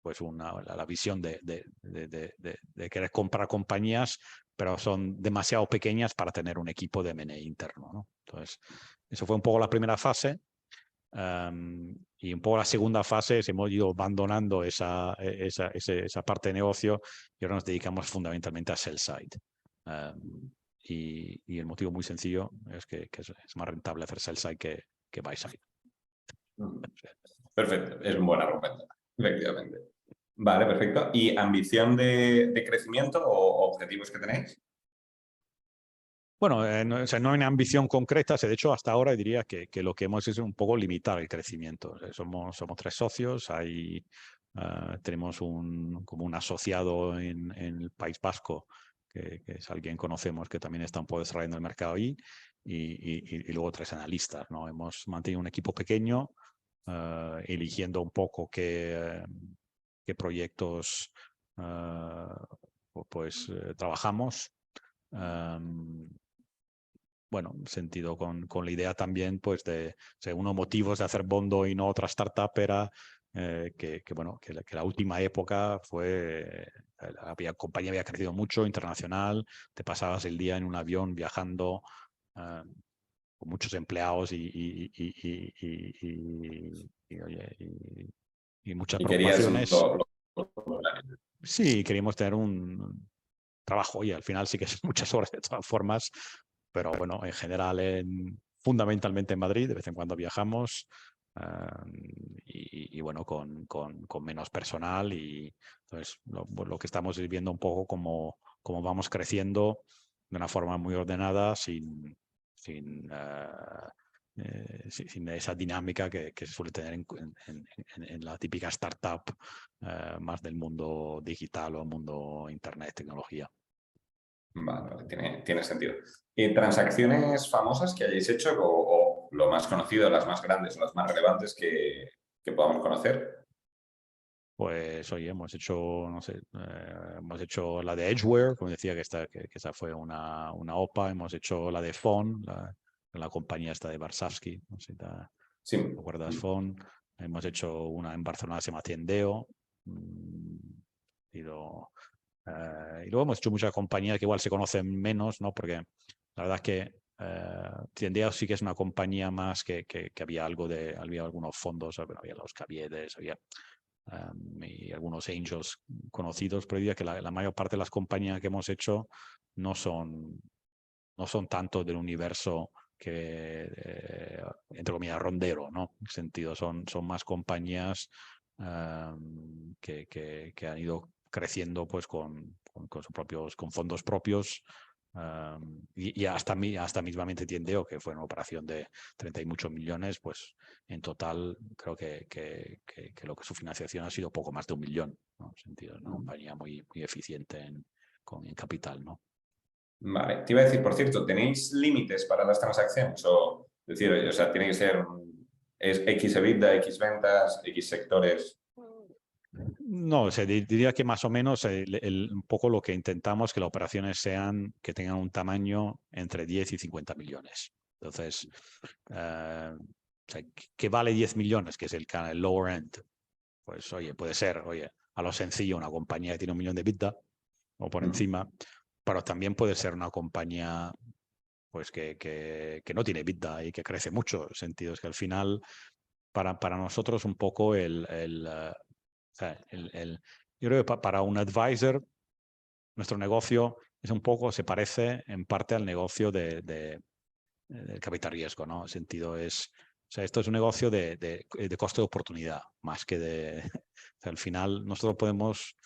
S2: pues la visión de querer comprar compañías, pero son demasiado pequeñas para tener un equipo de M&A interno, ¿no? Entonces, eso fue un poco la primera fase. Y un poco la segunda fase hemos ido abandonando esa parte de negocio y ahora nos dedicamos fundamentalmente a sell side. Y el motivo muy sencillo es que es más rentable hacer sell side que buy side.
S1: Perfecto, es un buen argumento, efectivamente. Vale, perfecto. ¿Y ambición de crecimiento o objetivos que tenéis?
S2: Bueno, no, o sea, no hay una ambición concreta. De hecho, hasta ahora diría que lo que hemos es un poco limitar el crecimiento. Somos 3 socios, tenemos como un asociado en el País Vasco, que es alguien que conocemos que también está un poco desarrollando el mercado ahí, y luego 3 analistas, ¿no? Hemos mantenido un equipo pequeño, eligiendo un poco qué proyectos trabajamos. Bueno, sentido con la idea también, pues, de unos motivos de hacer Bondo y no otra startup era que la última época fue, la compañía había crecido mucho, internacional, te pasabas el día en un avión viajando con muchos empleados y muchas
S1: Y querías
S2: preocupaciones.
S1: lo-
S2: Sí, queríamos tener un trabajo y al final sí que son muchas horas de todas formas, pero bueno, en general, fundamentalmente en Madrid, de vez en cuando viajamos y bueno, con menos personal y entonces lo que estamos es viendo un poco como vamos creciendo de una forma muy ordenada sin esa dinámica que se suele tener en la típica startup más del mundo digital o mundo internet, tecnología.
S1: Vale, vale, tiene sentido. ¿Transacciones famosas que hayáis hecho o lo más conocido, las más grandes o las más relevantes que podamos conocer?
S2: Pues oye, hemos hecho, no sé, hemos hecho la de Edgeware, como decía, que esa fue una OPA, hemos hecho la de Fon, la compañía esta de Varsavsky, no sé si te
S1: Sí.
S2: acuerdas, Fon. Hemos hecho una en Barcelona que se llama Tiendeo. Y luego hemos hecho muchas compañías que igual se conocen menos, ¿no? Porque la verdad es que Tiendeo sí que es una compañía más que había había algunos fondos, había los Caviedes, había y algunos angels conocidos, pero diría que la mayor parte de las compañías que hemos hecho no son tanto del universo que, entre comillas, rondero, ¿no? En sentido, son más compañías que han ido creciendo pues con fondos propios. Y hasta mismamente Tiendeo, que fue una operación de 30 y muchos millones, pues en total creo que lo que su financiación ha sido poco más de 1 millón, ¿no? En sentido, una compañía muy eficiente en capital, ¿no?
S1: Vale, te iba a decir, por cierto, ¿tenéis límites para las transacciones? O decir, o sea, tiene que ser X EBITDA, X ventas, X sectores.
S2: No, o sea, diría que más o menos un poco lo que intentamos que las operaciones que tengan un tamaño entre 10 y 50 millones. Entonces, o sea, que vale 10 millones, que es el lower end, pues oye, puede ser, oye, a lo sencillo una compañía que tiene 1 millón de EBITDA o por encima, pero también puede ser una compañía pues que no tiene EBITDA y que crece mucho. El sentido es que al final, para nosotros un poco o sea, yo creo que para un advisor, nuestro negocio es un poco, se parece en parte al negocio del capital riesgo, ¿no? El sentido o sea, esto es un negocio de coste de oportunidad, más que de... O sea, al final, nosotros podemos,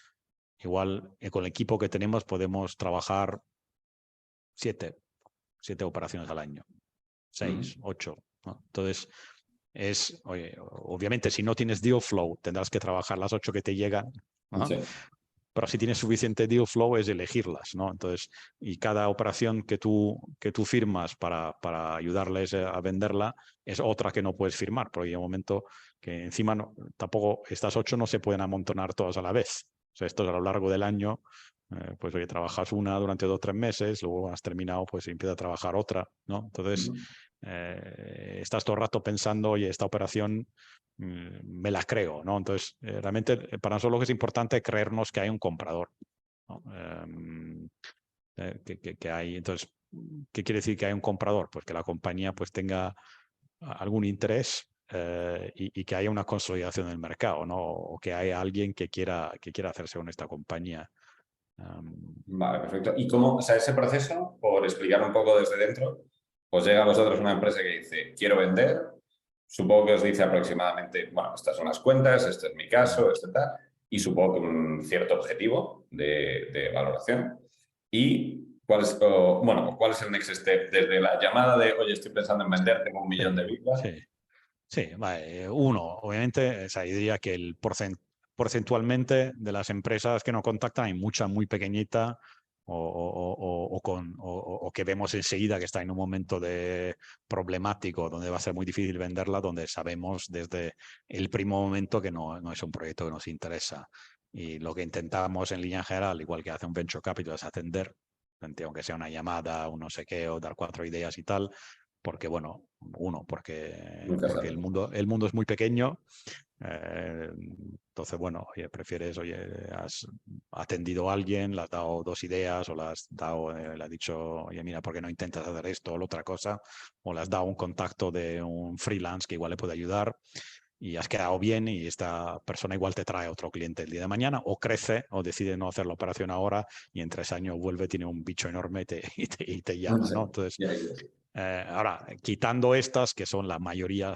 S2: igual, con el equipo que tenemos, podemos trabajar 7 operaciones al año, 6, 8, ¿no? Entonces, oye, obviamente, si no tienes deal flow, tendrás que trabajar las 8 que te llegan, ¿no?
S1: Sí.
S2: Pero si tienes suficiente deal flow es elegirlas, ¿no? Entonces, y cada operación que tú firmas para ayudarles a venderla es otra que no puedes firmar, porque hay un momento que encima tampoco estas 8 no se pueden amontonar todas a la vez. O sea, esto es a lo largo del año, pues oye, trabajas una durante 2 o 3 meses, luego has terminado, pues empieza a trabajar otra, ¿no? Entonces, estás todo el rato pensando, oye, esta operación me la creo, ¿no? Entonces, realmente para nosotros lo que es importante es creernos que hay un comprador, ¿no? Que hay, entonces, ¿qué quiere decir que hay un comprador? Pues que la compañía pues tenga algún interés y que haya una consolidación del mercado, ¿no? O que haya alguien que quiera hacerse con esta compañía.
S1: Vale, perfecto. ¿Y cómo, o sea, ese proceso, por explicar un poco desde dentro, os llega a vosotros una empresa que dice, quiero vender, supongo que os dice aproximadamente, bueno, estas son las cuentas, este es mi caso, este tal, y supongo que un cierto objetivo de valoración. ¿Y cuál es el next step? Desde la llamada de, oye, estoy pensando en vender, tengo 1 millón de vida.
S2: Sí. Sí, vale. Uno, obviamente, o sea, yo diría que porcentualmente de las empresas que nos contactan hay mucha muy pequeñita o que vemos enseguida que está en un momento problemático donde va a ser muy difícil venderla, donde sabemos desde el primer momento que no es un proyecto que nos interesa. Y lo que intentamos en línea general, igual que hace un venture capital, es atender, aunque sea una llamada, un no sé qué, o dar 4 ideas y tal, porque, bueno,
S1: Nunca
S2: porque
S1: sabes.
S2: el mundo es muy pequeño. Entonces, bueno, oye, prefieres, oye, has atendido a alguien, le has dado 2 ideas o le has dicho, oye, mira, ¿por qué no intentas hacer esto o la otra cosa? O le has dado un contacto de un freelance que igual le puede ayudar y has quedado bien y esta persona igual te trae otro cliente el día de mañana o crece o decide no hacer la operación ahora y en 3 años vuelve, tiene un bicho enorme y te llama,
S1: Sí,
S2: ¿no? Entonces,
S1: ya, ya.
S2: ahora, quitando estas, que son la mayoría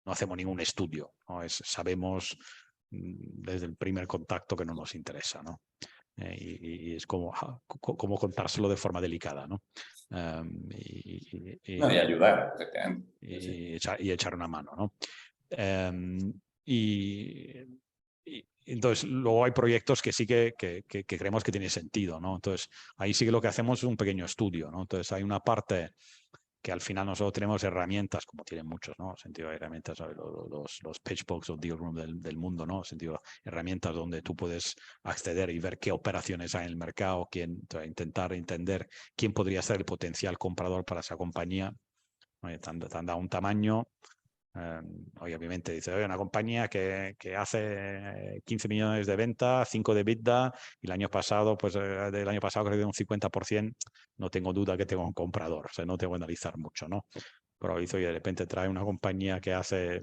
S2: no hacemos ningún estudio, ¿no? Sabemos desde el primer contacto que no nos interesa, ¿no? Y es como contárselo de forma delicada, ¿no?
S1: No, y ayudar, efectivamente. Sí.
S2: Y echar una mano, ¿no? Um, y, y entonces, luego hay proyectos que sí que creemos que tiene sentido, ¿no? Entonces, ahí sí que lo que hacemos es un pequeño estudio, ¿no? Entonces, hay una parte que al final nosotros tenemos herramientas, como tienen muchos, ¿no? En sentido de herramientas, ¿sabes? Los pitchbooks o deal room del mundo, ¿no? En sentido, herramientas donde tú puedes acceder y ver qué operaciones hay en el mercado, intentar entender quién podría ser el potencial comprador para esa compañía. Te han dado un tamaño. Obviamente dice, oye, una compañía que hace 15 millones de ventas, 5 de EBITDA, y el año pasado, pues del año pasado creo que un 50%, no tengo duda que tengo un comprador, o sea, no tengo que analizar mucho, ¿no? Pero dice, oye, de repente trae una compañía que hace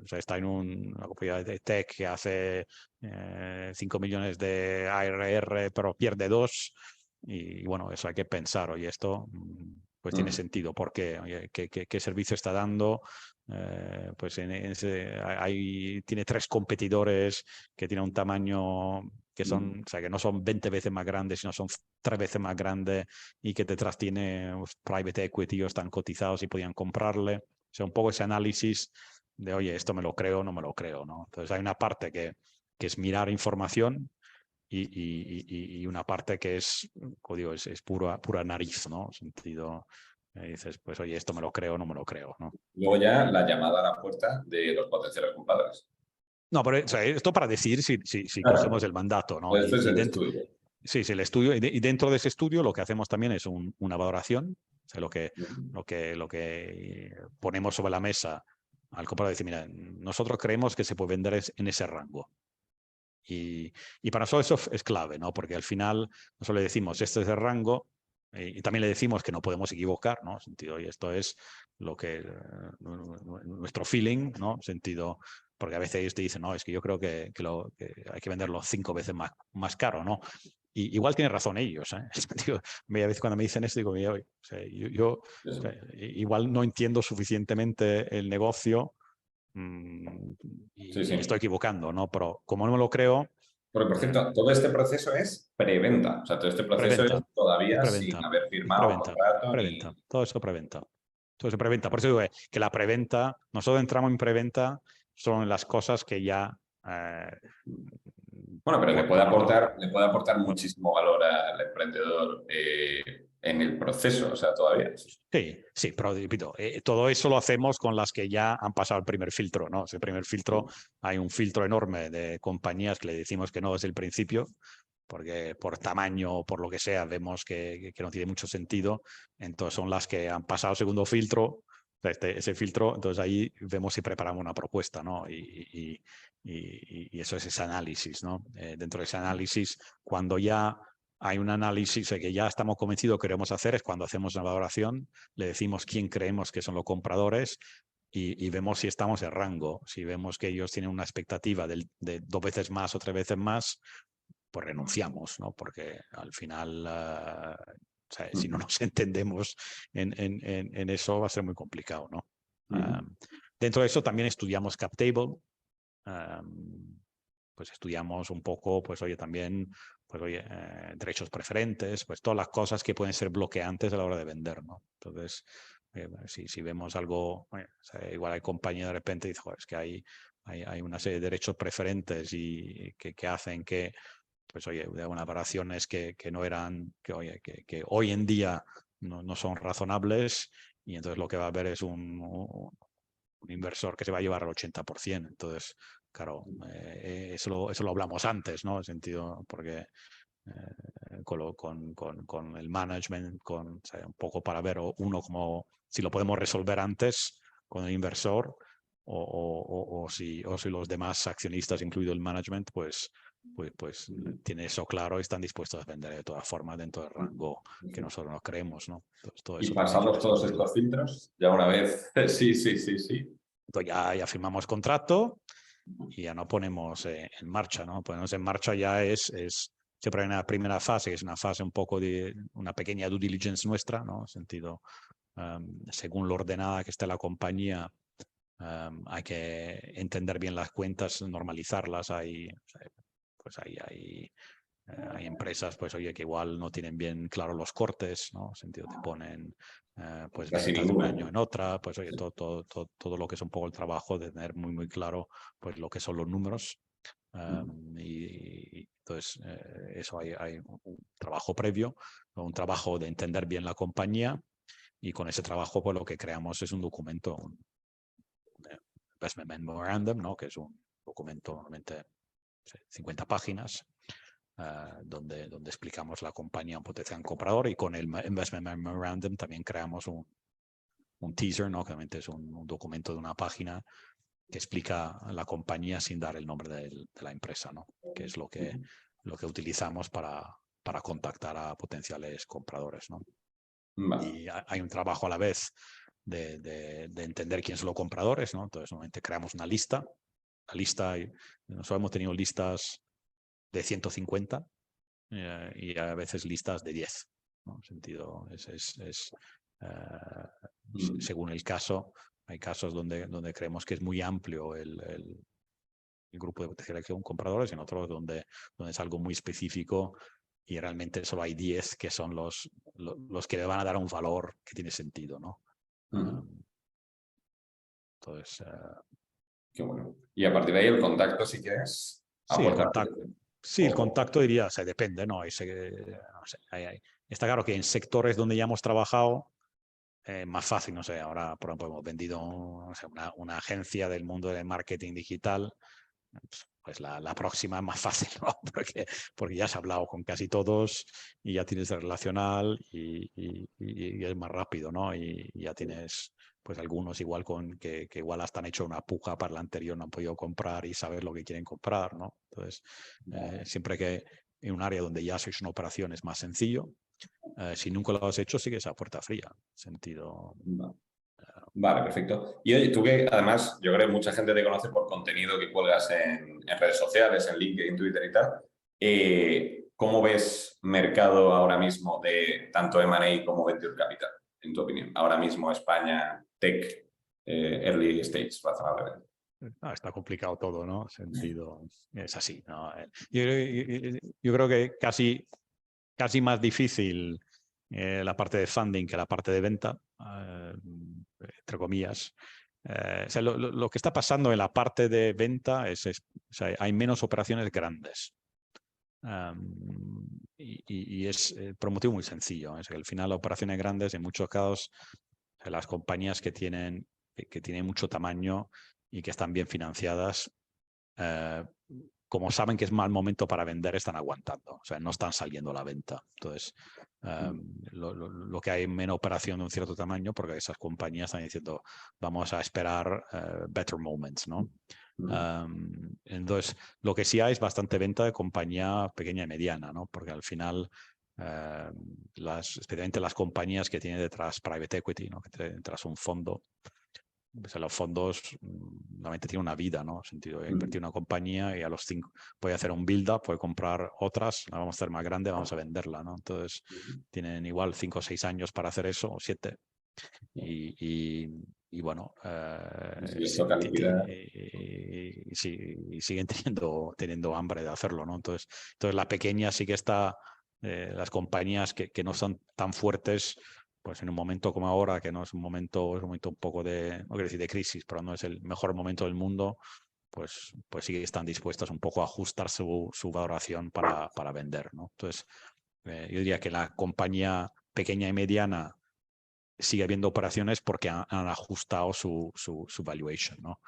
S2: O sea, está en una compañía de tech que hace 5 millones de ARR, pero pierde 2. Y bueno, eso hay que pensar. Oye, esto pues tiene sentido. ¿Por qué? Oye, ¿qué servicio está dando? Pues tiene 3 competidores que tienen un tamaño que son, o sea, que no son 20 veces más grandes, sino son 3 veces más grandes y que detrás tiene private equity o están cotizados y podían comprarle. O sea, un poco ese análisis de, oye, esto me lo creo o no me lo creo, ¿no? Entonces hay una parte que es mirar información y una parte que es, como digo, es pura nariz, ¿no? Sentido, dices, pues oye, esto me lo creo o no me lo creo, ¿no?
S1: Luego ya la llamada a la puerta de los potenciales compradores.
S2: No, pero o sea, esto para decir si cogemos
S1: Claro,
S2: el mandato, ¿no?
S1: pues esto es
S2: Y
S1: el
S2: dentro,
S1: estudio.
S2: sí, el estudio, y dentro de ese estudio lo que hacemos también es una valoración, o sea, lo que ponemos sobre la mesa al comprador, decir, mira, nosotros creemos que se puede vender en ese rango. Y para nosotros eso es clave, ¿no? Porque al final nosotros le decimos, este es el rango, y también le decimos que no podemos equivocar, ¿no? Sentido, y esto es lo que nuestro feeling, ¿no? Sentido, porque a veces ellos te dicen, no, es que yo creo que hay que venderlo 5 veces más caro, ¿no? Y igual tienen razón ellos, ¿eh? Digo, a veces cuando me dicen esto, digo, o sea, o sea, igual no entiendo suficientemente el negocio
S1: Sí,
S2: y me estoy
S1: sí.
S2: equivocando, ¿no? Pero como no me lo creo,
S1: Porque, por cierto, todo este proceso es preventa. O sea, todo este proceso es
S2: preventa,
S1: todavía sin
S2: preventa,
S1: haber firmado contrato
S2: preventa,
S1: ni...
S2: todo eso preventa. Todo eso preventa. Por eso digo que la preventa, nosotros entramos en preventa, son las cosas que ya...
S1: Bueno, pero
S2: por lo,
S1: le puede aportar muchísimo valor al emprendedor en el proceso, o sea, todavía.
S2: sí, pero repito, todo eso lo hacemos con las que ya han pasado el primer filtro, ¿no? Ese primer filtro, hay un filtro enorme de compañías que le decimos que no desde el principio, porque por tamaño o por lo que sea vemos que no tiene mucho sentido. Entonces son las que han pasado el segundo filtro, ese filtro, entonces ahí vemos si preparamos una propuesta, ¿no? Y eso es ese análisis, ¿no? Dentro de ese análisis, cuando ya hay un análisis de que ya estamos convencidos que queremos hacer, es cuando hacemos una valoración, le decimos quién creemos que son los compradores y vemos si estamos en rango. Si vemos que ellos tienen una expectativa de 2 veces más o 3 veces más, pues renunciamos, ¿no? Porque al final, o sea, si no nos entendemos en eso, va a ser muy complicado, ¿no? Dentro de eso también estudiamos CapTable, pues estudiamos un poco, pues oye, también, pues oye, derechos preferentes, pues todas las cosas que pueden ser bloqueantes a la hora de vender, ¿no? Entonces, si vemos algo, o sea, igual hay compañía de repente y dice, es que hay una serie de derechos preferentes y que hacen que pues oye, unas variaciones que no eran, oye, que hoy en día no son razonables y entonces lo que va a haber es un inversor que se va a llevar al 80%. Entonces, claro, eso lo hablamos antes, ¿no? En sentido, porque con el management, o sea, un poco para ver uno como si lo podemos resolver antes con el inversor o si los demás accionistas, incluido el management, pues tiene eso claro y están dispuestos a vender de todas formas dentro del rango que nosotros nos creemos, ¿no? Entonces, todo
S1: Y
S2: eso también
S1: pasados
S2: tiene
S1: todos
S2: sentido.
S1: estos filtros, ya una vez, sí, sí, sí, sí.
S2: Entonces ya firmamos contrato y ya no ponemos en marcha, ¿no? Ponemos en marcha ya siempre hay una primera fase, que es una fase un poco de una pequeña due diligence nuestra, ¿no? En sentido, según lo ordenada que esté la compañía, hay que entender bien las cuentas, normalizarlas. Hay empresas, pues oye, que igual no tienen bien claro los cortes, ¿no? En sentido, te ponen pues
S1: Casi
S2: ventas de un
S1: ninguno.
S2: año en otra, pues oye, todo lo que es un poco el trabajo de tener muy claro pues lo que son los números. Y entonces eso hay un trabajo previo, un trabajo de entender bien la compañía y con ese trabajo pues lo que creamos es un documento, un investment memorandum, ¿no? Que es un documento normalmente 50 páginas, donde explicamos la compañía a un potencial comprador y con el Investment Memorandum también creamos un teaser, ¿no? Que realmente es un documento de una página que explica la compañía sin dar el nombre de la empresa, ¿no? Que es lo que utilizamos para contactar a potenciales compradores, ¿no?
S1: Vale.
S2: Y hay un trabajo a la vez de entender quiénes son los compradores, ¿no? Entonces, normalmente creamos una lista. La lista, nosotros hemos tenido listas de 150 y a veces listas de 10, ¿no? En sentido, según el caso, hay casos donde creemos que es muy amplio el grupo de selección compradores y en otros donde es algo muy específico y realmente solo hay 10 que son los que le van a dar un valor que tiene sentido, ¿no? Entonces...
S1: Qué bueno. Y a partir de ahí el contacto, si quieres,
S2: Sí, el
S1: aporta.
S2: contacto. Sí, el contacto diría, o sea, depende, ¿no? No sé, está claro que en sectores donde ya hemos trabajado, más fácil, no sé, ahora por ejemplo hemos vendido no sé, una agencia del mundo del marketing digital, pues la próxima es más fácil, ¿no? Porque ya has hablado con casi todos y ya tienes el relacional y es más rápido, ¿no? Y ya tienes pues algunos igual que igual hasta han hecho una puja para la anterior, no han podido comprar y saber lo que quieren comprar, ¿no? Entonces, siempre que en un área donde ya sois una operación es más sencillo, si nunca lo has hecho, sigues a puerta fría. Sentido.
S1: Vale, perfecto. Y oye, tú que además, yo creo que mucha gente te conoce por contenido que cuelgas en redes sociales, en LinkedIn, Twitter y tal. ¿Cómo ves mercado ahora mismo de tanto M&A como Venture Capital, en tu opinión? Ahora mismo España, Tech, Early Stage, razonablemente.
S2: Está complicado todo, ¿no? Sentido, es así, ¿no? Yo creo que casi más difícil la parte de funding que la parte de venta, entre comillas. O sea, lo que está pasando en la parte de venta o sea, hay menos operaciones grandes. Y es por un motivo muy sencillo. Es que al final las operaciones grandes, en muchos casos, las compañías que tienen mucho tamaño y que están bien financiadas, como saben que es mal momento para vender, están aguantando. O sea, no están saliendo a la venta. Entonces, lo que hay menos operación de un cierto tamaño, porque esas compañías están diciendo, vamos a esperar better moments, ¿no? Entonces, lo que sí hay es bastante venta de compañía pequeña y mediana, ¿no? Porque al final, especialmente las compañías que tienen detrás private equity, ¿no? Que tienen detrás un fondo, pues los fondos normalmente tienen una vida, ¿no? En sentido de invertir en una compañía y a los 5 puede hacer un build-up, puede comprar otras, la vamos a hacer más grande, vamos a venderla, ¿no? Entonces, tienen igual 5 o 6 años para hacer eso, o 7. Y bueno, siguen teniendo hambre de hacerlo, ¿no? Entonces la pequeña sí que está, las compañías que no son tan fuertes, pues en un momento como ahora, que no es un momento un poco no quiero decir de crisis, pero no es el mejor momento del mundo, pues sí que están dispuestas un poco a ajustar su valoración para vender, ¿no? Entonces, yo diría que la compañía pequeña y mediana sigue habiendo operaciones porque han ajustado su valuation, ¿no?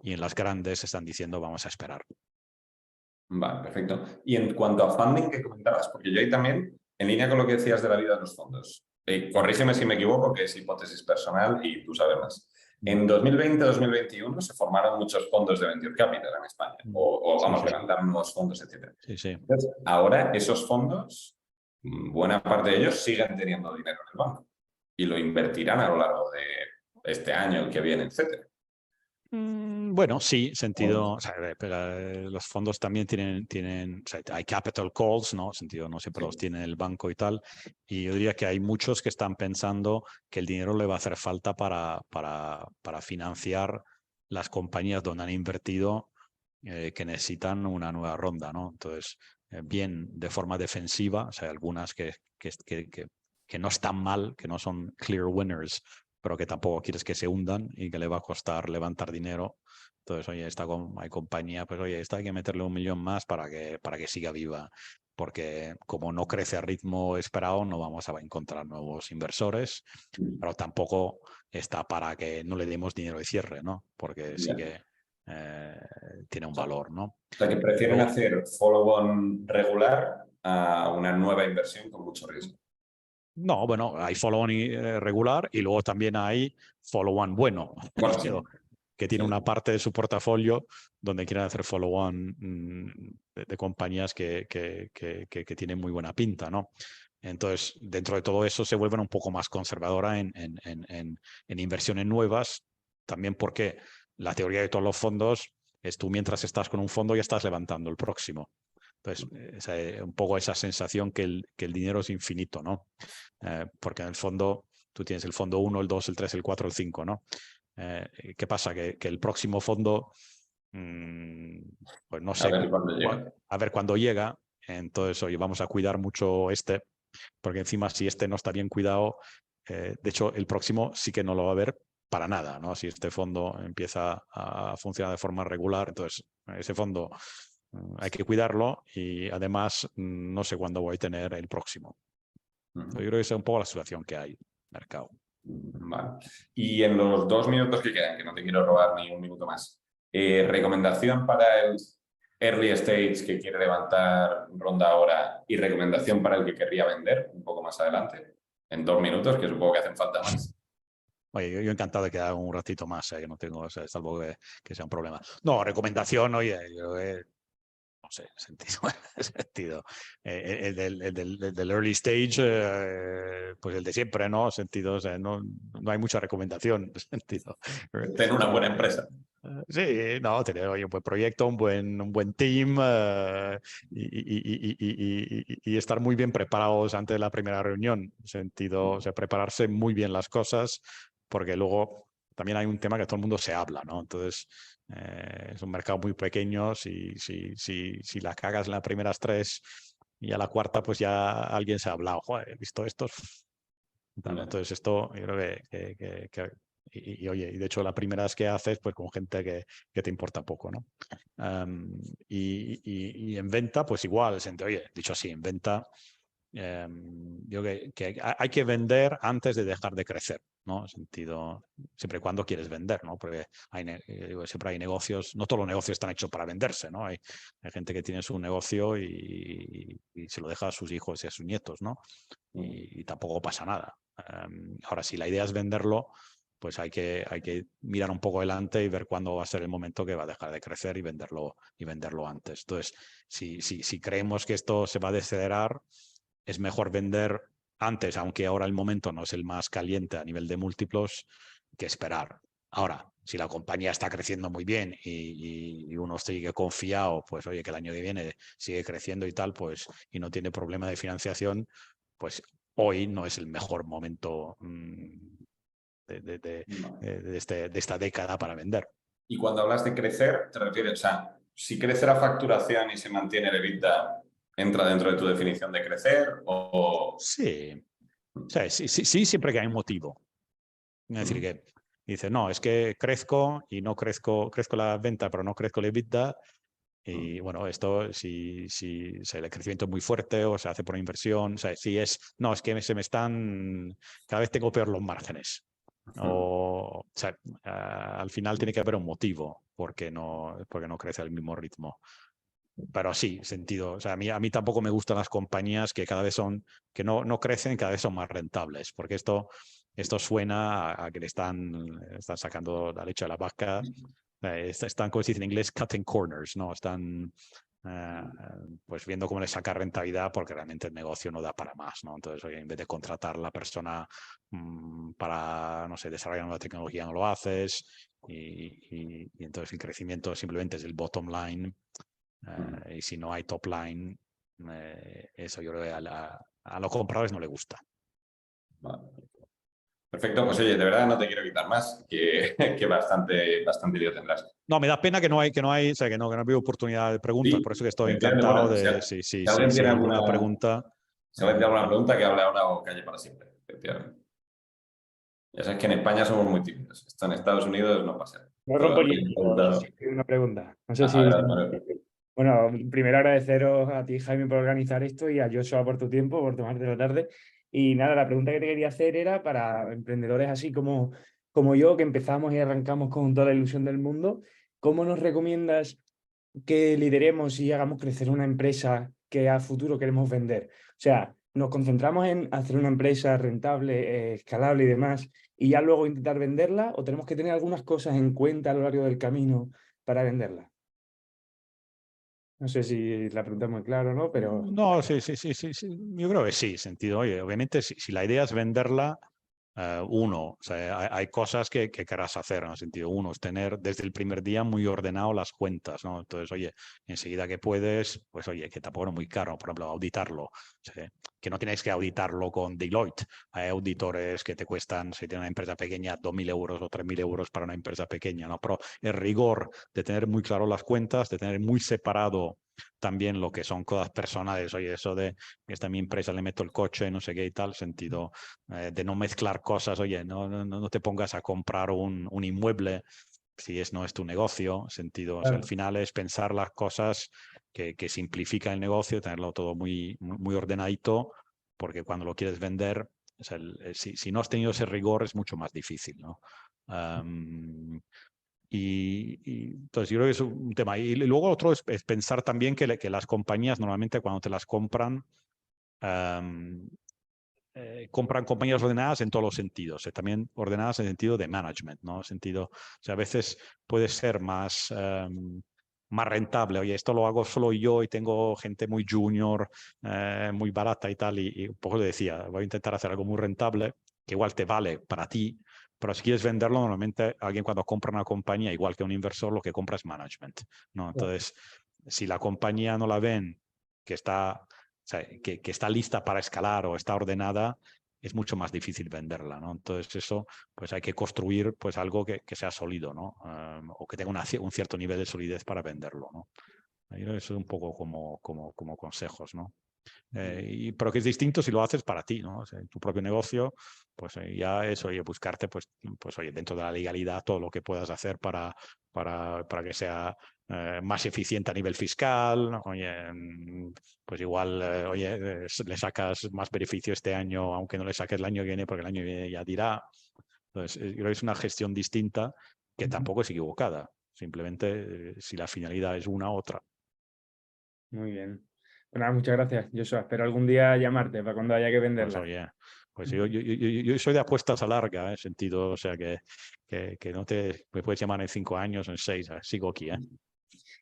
S2: Y en las grandes están diciendo vamos a esperar.
S1: Vale, perfecto. Y en cuanto a funding que comentabas, porque yo ahí también, en línea con lo que decías de la vida de los fondos, corrígeme si me equivoco, que es hipótesis personal y tú sabes más. En 2020-2021 se formaron muchos fondos de Venture Capital en España, o vamos, levantaron nuevos fondos, etc.
S2: Sí.
S1: Entonces, ahora esos fondos, buena parte de ellos siguen teniendo dinero en el banco y lo invertirán a lo largo de este año, el que viene, etc.
S2: Bueno, sí, sentido, o sea, los fondos también tienen, o sea, hay capital calls, ¿no? Sentido, no siempre los tiene el banco y tal. Y yo diría que hay muchos que están pensando que el dinero le va a hacer falta para financiar las compañías donde han invertido que necesitan una nueva ronda, ¿no? Entonces, bien de forma defensiva, o sea, algunas que no están mal, que no son clear winners, pero que tampoco quieres que se hundan y que le va a costar levantar dinero. Entonces, oye, hay compañía, pues oye, esta hay que meterle 1 millón más para que siga viva, porque como no crece a ritmo esperado, no vamos a encontrar nuevos inversores, pero tampoco está para que no le demos dinero de cierre, ¿no? Porque sí que tiene un valor, ¿no?
S1: O sea, que prefieren hacer follow-on regular a una nueva inversión con mucho riesgo.
S2: No, bueno, hay follow-on regular y luego también hay follow-on bueno,
S1: Bueno, sí.
S2: que tiene una parte de su portafolio donde quieren hacer follow-on de compañías que tienen muy buena pinta, ¿no? Entonces, dentro de todo eso se vuelven un poco más conservadora en inversiones nuevas, también porque la teoría de todos los fondos es tú mientras estás con un fondo ya estás levantando el próximo. Entonces, un poco esa sensación que el dinero es infinito, ¿no? Porque en el fondo tú tienes el fondo 1, el 2, el 3, el 4, el 5, ¿no? ¿Qué pasa? Que el próximo fondo, pues no
S1: A
S2: sé,
S1: ver cuándo llega.
S2: a ver cuándo llega. Entonces, oye, vamos a cuidar mucho porque encima si este no está bien cuidado, de hecho el próximo sí que no lo va a ver para nada, ¿no? Si este fondo empieza a funcionar de forma regular, entonces ese fondo hay que cuidarlo y además no sé cuándo voy a tener el próximo. Yo creo que esa es un poco la situación que hay en el mercado.
S1: Vale. Y en los 2 minutos que quedan, que no te quiero robar ni un minuto más, recomendación para el early stage que quiere levantar ronda ahora y recomendación para el que querría vender un poco más adelante, en 2 minutos, que supongo que hacen falta más.
S2: Oye, yo encantado de quedar un ratito más, que no tengo, o sea, salvo que sea un problema. No, recomendación, oye, yo no sé, sentido. El del early stage, pues el de siempre, ¿no? Sentido, o sea, no hay mucha recomendación, sentido.
S1: Ten una buena empresa.
S2: Sí, no, tener oye, un buen proyecto, un buen team y estar muy bien preparados antes de la primera reunión. Sentido, o sea, prepararse muy bien las cosas, porque luego también hay un tema que todo el mundo se habla, ¿no? Entonces, es un mercado muy pequeño. Si la cagas en las primeras 3 y a la cuarta, pues ya alguien se ha hablado. Joder, he visto esto. Entonces, esto yo creo oye, y de hecho la primera vez que haces, pues con gente que te importa poco, ¿no? Y en venta, pues igual, oye, dicho así, en venta, yo que hay que vender antes de dejar de crecer, ¿no? En sentido, siempre y cuando quieres vender, ¿no? Porque siempre hay negocios, no todos los negocios están hechos para venderse, ¿no? Hay gente que tiene su negocio y se lo deja a sus hijos y a sus nietos, ¿no? Y tampoco pasa nada. Ahora, si la idea es venderlo, pues hay que mirar un poco adelante y ver cuándo va a ser el momento que va a dejar de crecer y venderlo antes. Entonces, si creemos que esto se va a decelerar, es mejor vender antes, aunque ahora el momento no es el más caliente a nivel de múltiplos, que esperar. Ahora, si la compañía está creciendo muy bien y uno sigue confiado, pues oye, que el año que viene sigue creciendo y tal, pues y no tiene problema de financiación, pues hoy no es el mejor momento de esta década para vender.
S1: Y cuando hablas de crecer, te refieres, o sea, si crece la facturación y se mantiene el EBITDA, ¿entra dentro de tu definición de crecer? O...
S2: Sí, o sea, sí, siempre que hay un motivo. Es decir, que dice, no, es que crezco y no crezco la venta, pero no crezco el EBITDA. Y bueno, esto si el crecimiento es muy fuerte o se hace por inversión, o sea, si es, no, es que cada vez tengo peor los márgenes. O sea, al final tiene que haber un motivo porque no crece al mismo ritmo. Pero sí, sentido. O sea, a mí tampoco me gustan las compañías que cada vez que no crecen, cada vez son más rentables, porque esto suena a que le están sacando la leche a la vaca. Están, como se dice en inglés, cutting corners, ¿no? Están pues viendo cómo le saca rentabilidad porque realmente el negocio no da para más, ¿no? Entonces, oye, en vez de contratar a la persona para, no sé, desarrollar nueva tecnología, no lo haces y entonces el crecimiento simplemente es el bottom line. Y si no hay top line, eso yo creo que a los compradores no le gusta.
S1: Vale. Perfecto, pues oye, de verdad no te quiero quitar más, que bastante lío tendrás.
S2: No, me da pena que no hay, o sea, que no ha habido oportunidad de preguntas,
S1: Sí,
S2: por eso que estoy
S1: bueno,
S2: encantado de, si
S1: alguien tiene
S2: hay alguna pregunta.
S1: si alguien tiene alguna pregunta, que hable ahora o calle para siempre, efectivamente. Ya sabes que en España somos muy tímidos. Esto en Estados Unidos no pasa.
S3: No rompo el hielo, sí, una pregunta. No sé si...
S1: Ver.
S3: Bueno, primero agradeceros a ti, Jaime, por organizar esto y a Joshua por tu tiempo, por tomarte la tarde. Y nada, la pregunta que te quería hacer era para emprendedores así como yo, que empezamos y arrancamos con toda la ilusión del mundo, ¿cómo nos recomiendas que lideremos y hagamos crecer una empresa que a futuro queremos vender? O sea, nos concentramos en hacer una empresa rentable, escalable y demás, y ya luego intentar venderla, o tenemos que tener algunas cosas en cuenta a lo largo del camino para venderla. No sé si la pregunta es muy clara o no, pero...
S2: No, sí. Yo creo que sí, sentido. Oye, obviamente, si la idea es venderla, o sea, hay cosas que querrás hacer, en el sentido, uno, es tener desde el primer día muy ordenado las cuentas, ¿no? Entonces, oye, enseguida que puedes, pues oye, que tampoco es muy caro, por ejemplo, auditarlo. O sea, que no tienes que auditarlo con Deloitte. Hay auditores que te cuestan, si tienes una empresa pequeña, 2.000 euros o 3.000 euros para una empresa pequeña, ¿no? Pero el rigor de tener muy claro las cuentas, de tener muy separado también lo que son cosas personales, oye, eso de que esta mi empresa le meto el coche, no sé qué y tal, sentido de no mezclar cosas, oye, no te pongas a comprar un inmueble si no es tu negocio, sentido, o sea, al final es pensar las cosas que simplifican el negocio, tenerlo todo muy ordenadito, porque cuando lo quieres vender, o sea, si no has tenido ese rigor es mucho más difícil, ¿no? Entonces yo creo que es un tema. Y luego otro es pensar también que las compañías normalmente cuando te las compran, compran compañías ordenadas en todos los sentidos, también ordenadas en el sentido de management, ¿no? En sentido, o sea, a veces puede ser más rentable. Oye, esto lo hago solo yo y tengo gente muy junior, muy barata y tal. Y un poco le decía, voy a intentar hacer algo muy rentable, que igual te vale para ti, pero si quieres venderlo, normalmente alguien cuando compra una compañía, igual que un inversor, lo que compra es management, ¿no? Entonces, si la compañía no la ven, que está, o sea, que está lista para escalar o está ordenada, es mucho más difícil venderla, ¿no? Entonces eso, pues hay que construir pues algo que sea sólido, ¿no? O que tenga un cierto nivel de solidez para venderlo, ¿no? Eso es un poco como consejos, ¿no? Pero que es distinto si lo haces para ti, ¿no? O sea, en tu propio negocio, pues ya es, oye, buscarte, pues oye, dentro de la legalidad, todo lo que puedas hacer para que sea más eficiente a nivel fiscal, ¿no? Oye, pues igual, oye, le sacas más beneficio este año, aunque no le saques el año que viene, porque el año que viene ya dirá. Entonces, creo que es una gestión distinta que tampoco es equivocada. Simplemente, si la finalidad es una u otra.
S3: Muy bien. Bueno, muchas gracias, Joshua. Espero algún día llamarte para cuando haya que
S2: Pues
S3: venderla.
S2: oye, pues yo soy de apuestas a larga, sentido, o sea que no me puedes llamar en 5 años, en 6, sigo aquí, ¿eh?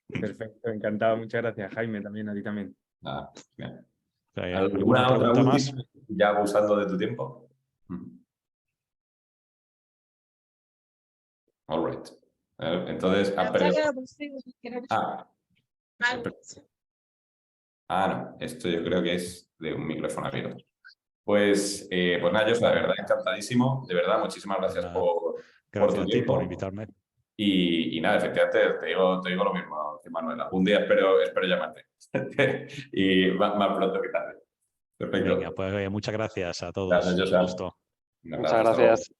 S3: Perfecto, encantado. Muchas gracias, Jaime, también a ti también.
S1: Nada, bien.
S2: O sea, ¿alguna
S1: ¿Alguna otra
S2: pregunta más?
S1: última? Ya abusando de tu tiempo. All right. Entonces, no, esto yo creo que es de un micrófono abierto. Pues nada, yo de verdad encantadísimo, de verdad, muchísimas gracias
S2: Nada,
S1: por
S2: gracias
S1: tu
S2: a ti
S1: tiempo.
S2: por invitarme.
S1: Y nada, efectivamente, te digo lo mismo, que Manuel, algún día espero llamarte. Y más pronto que tarde. Perfecto.
S2: Venga, pues oye, muchas gracias a todos.
S1: Gracias,
S2: Un
S1: Joshua.
S2: gusto.
S1: Un
S4: Muchas
S1: abrazo, hasta luego.
S4: gracias.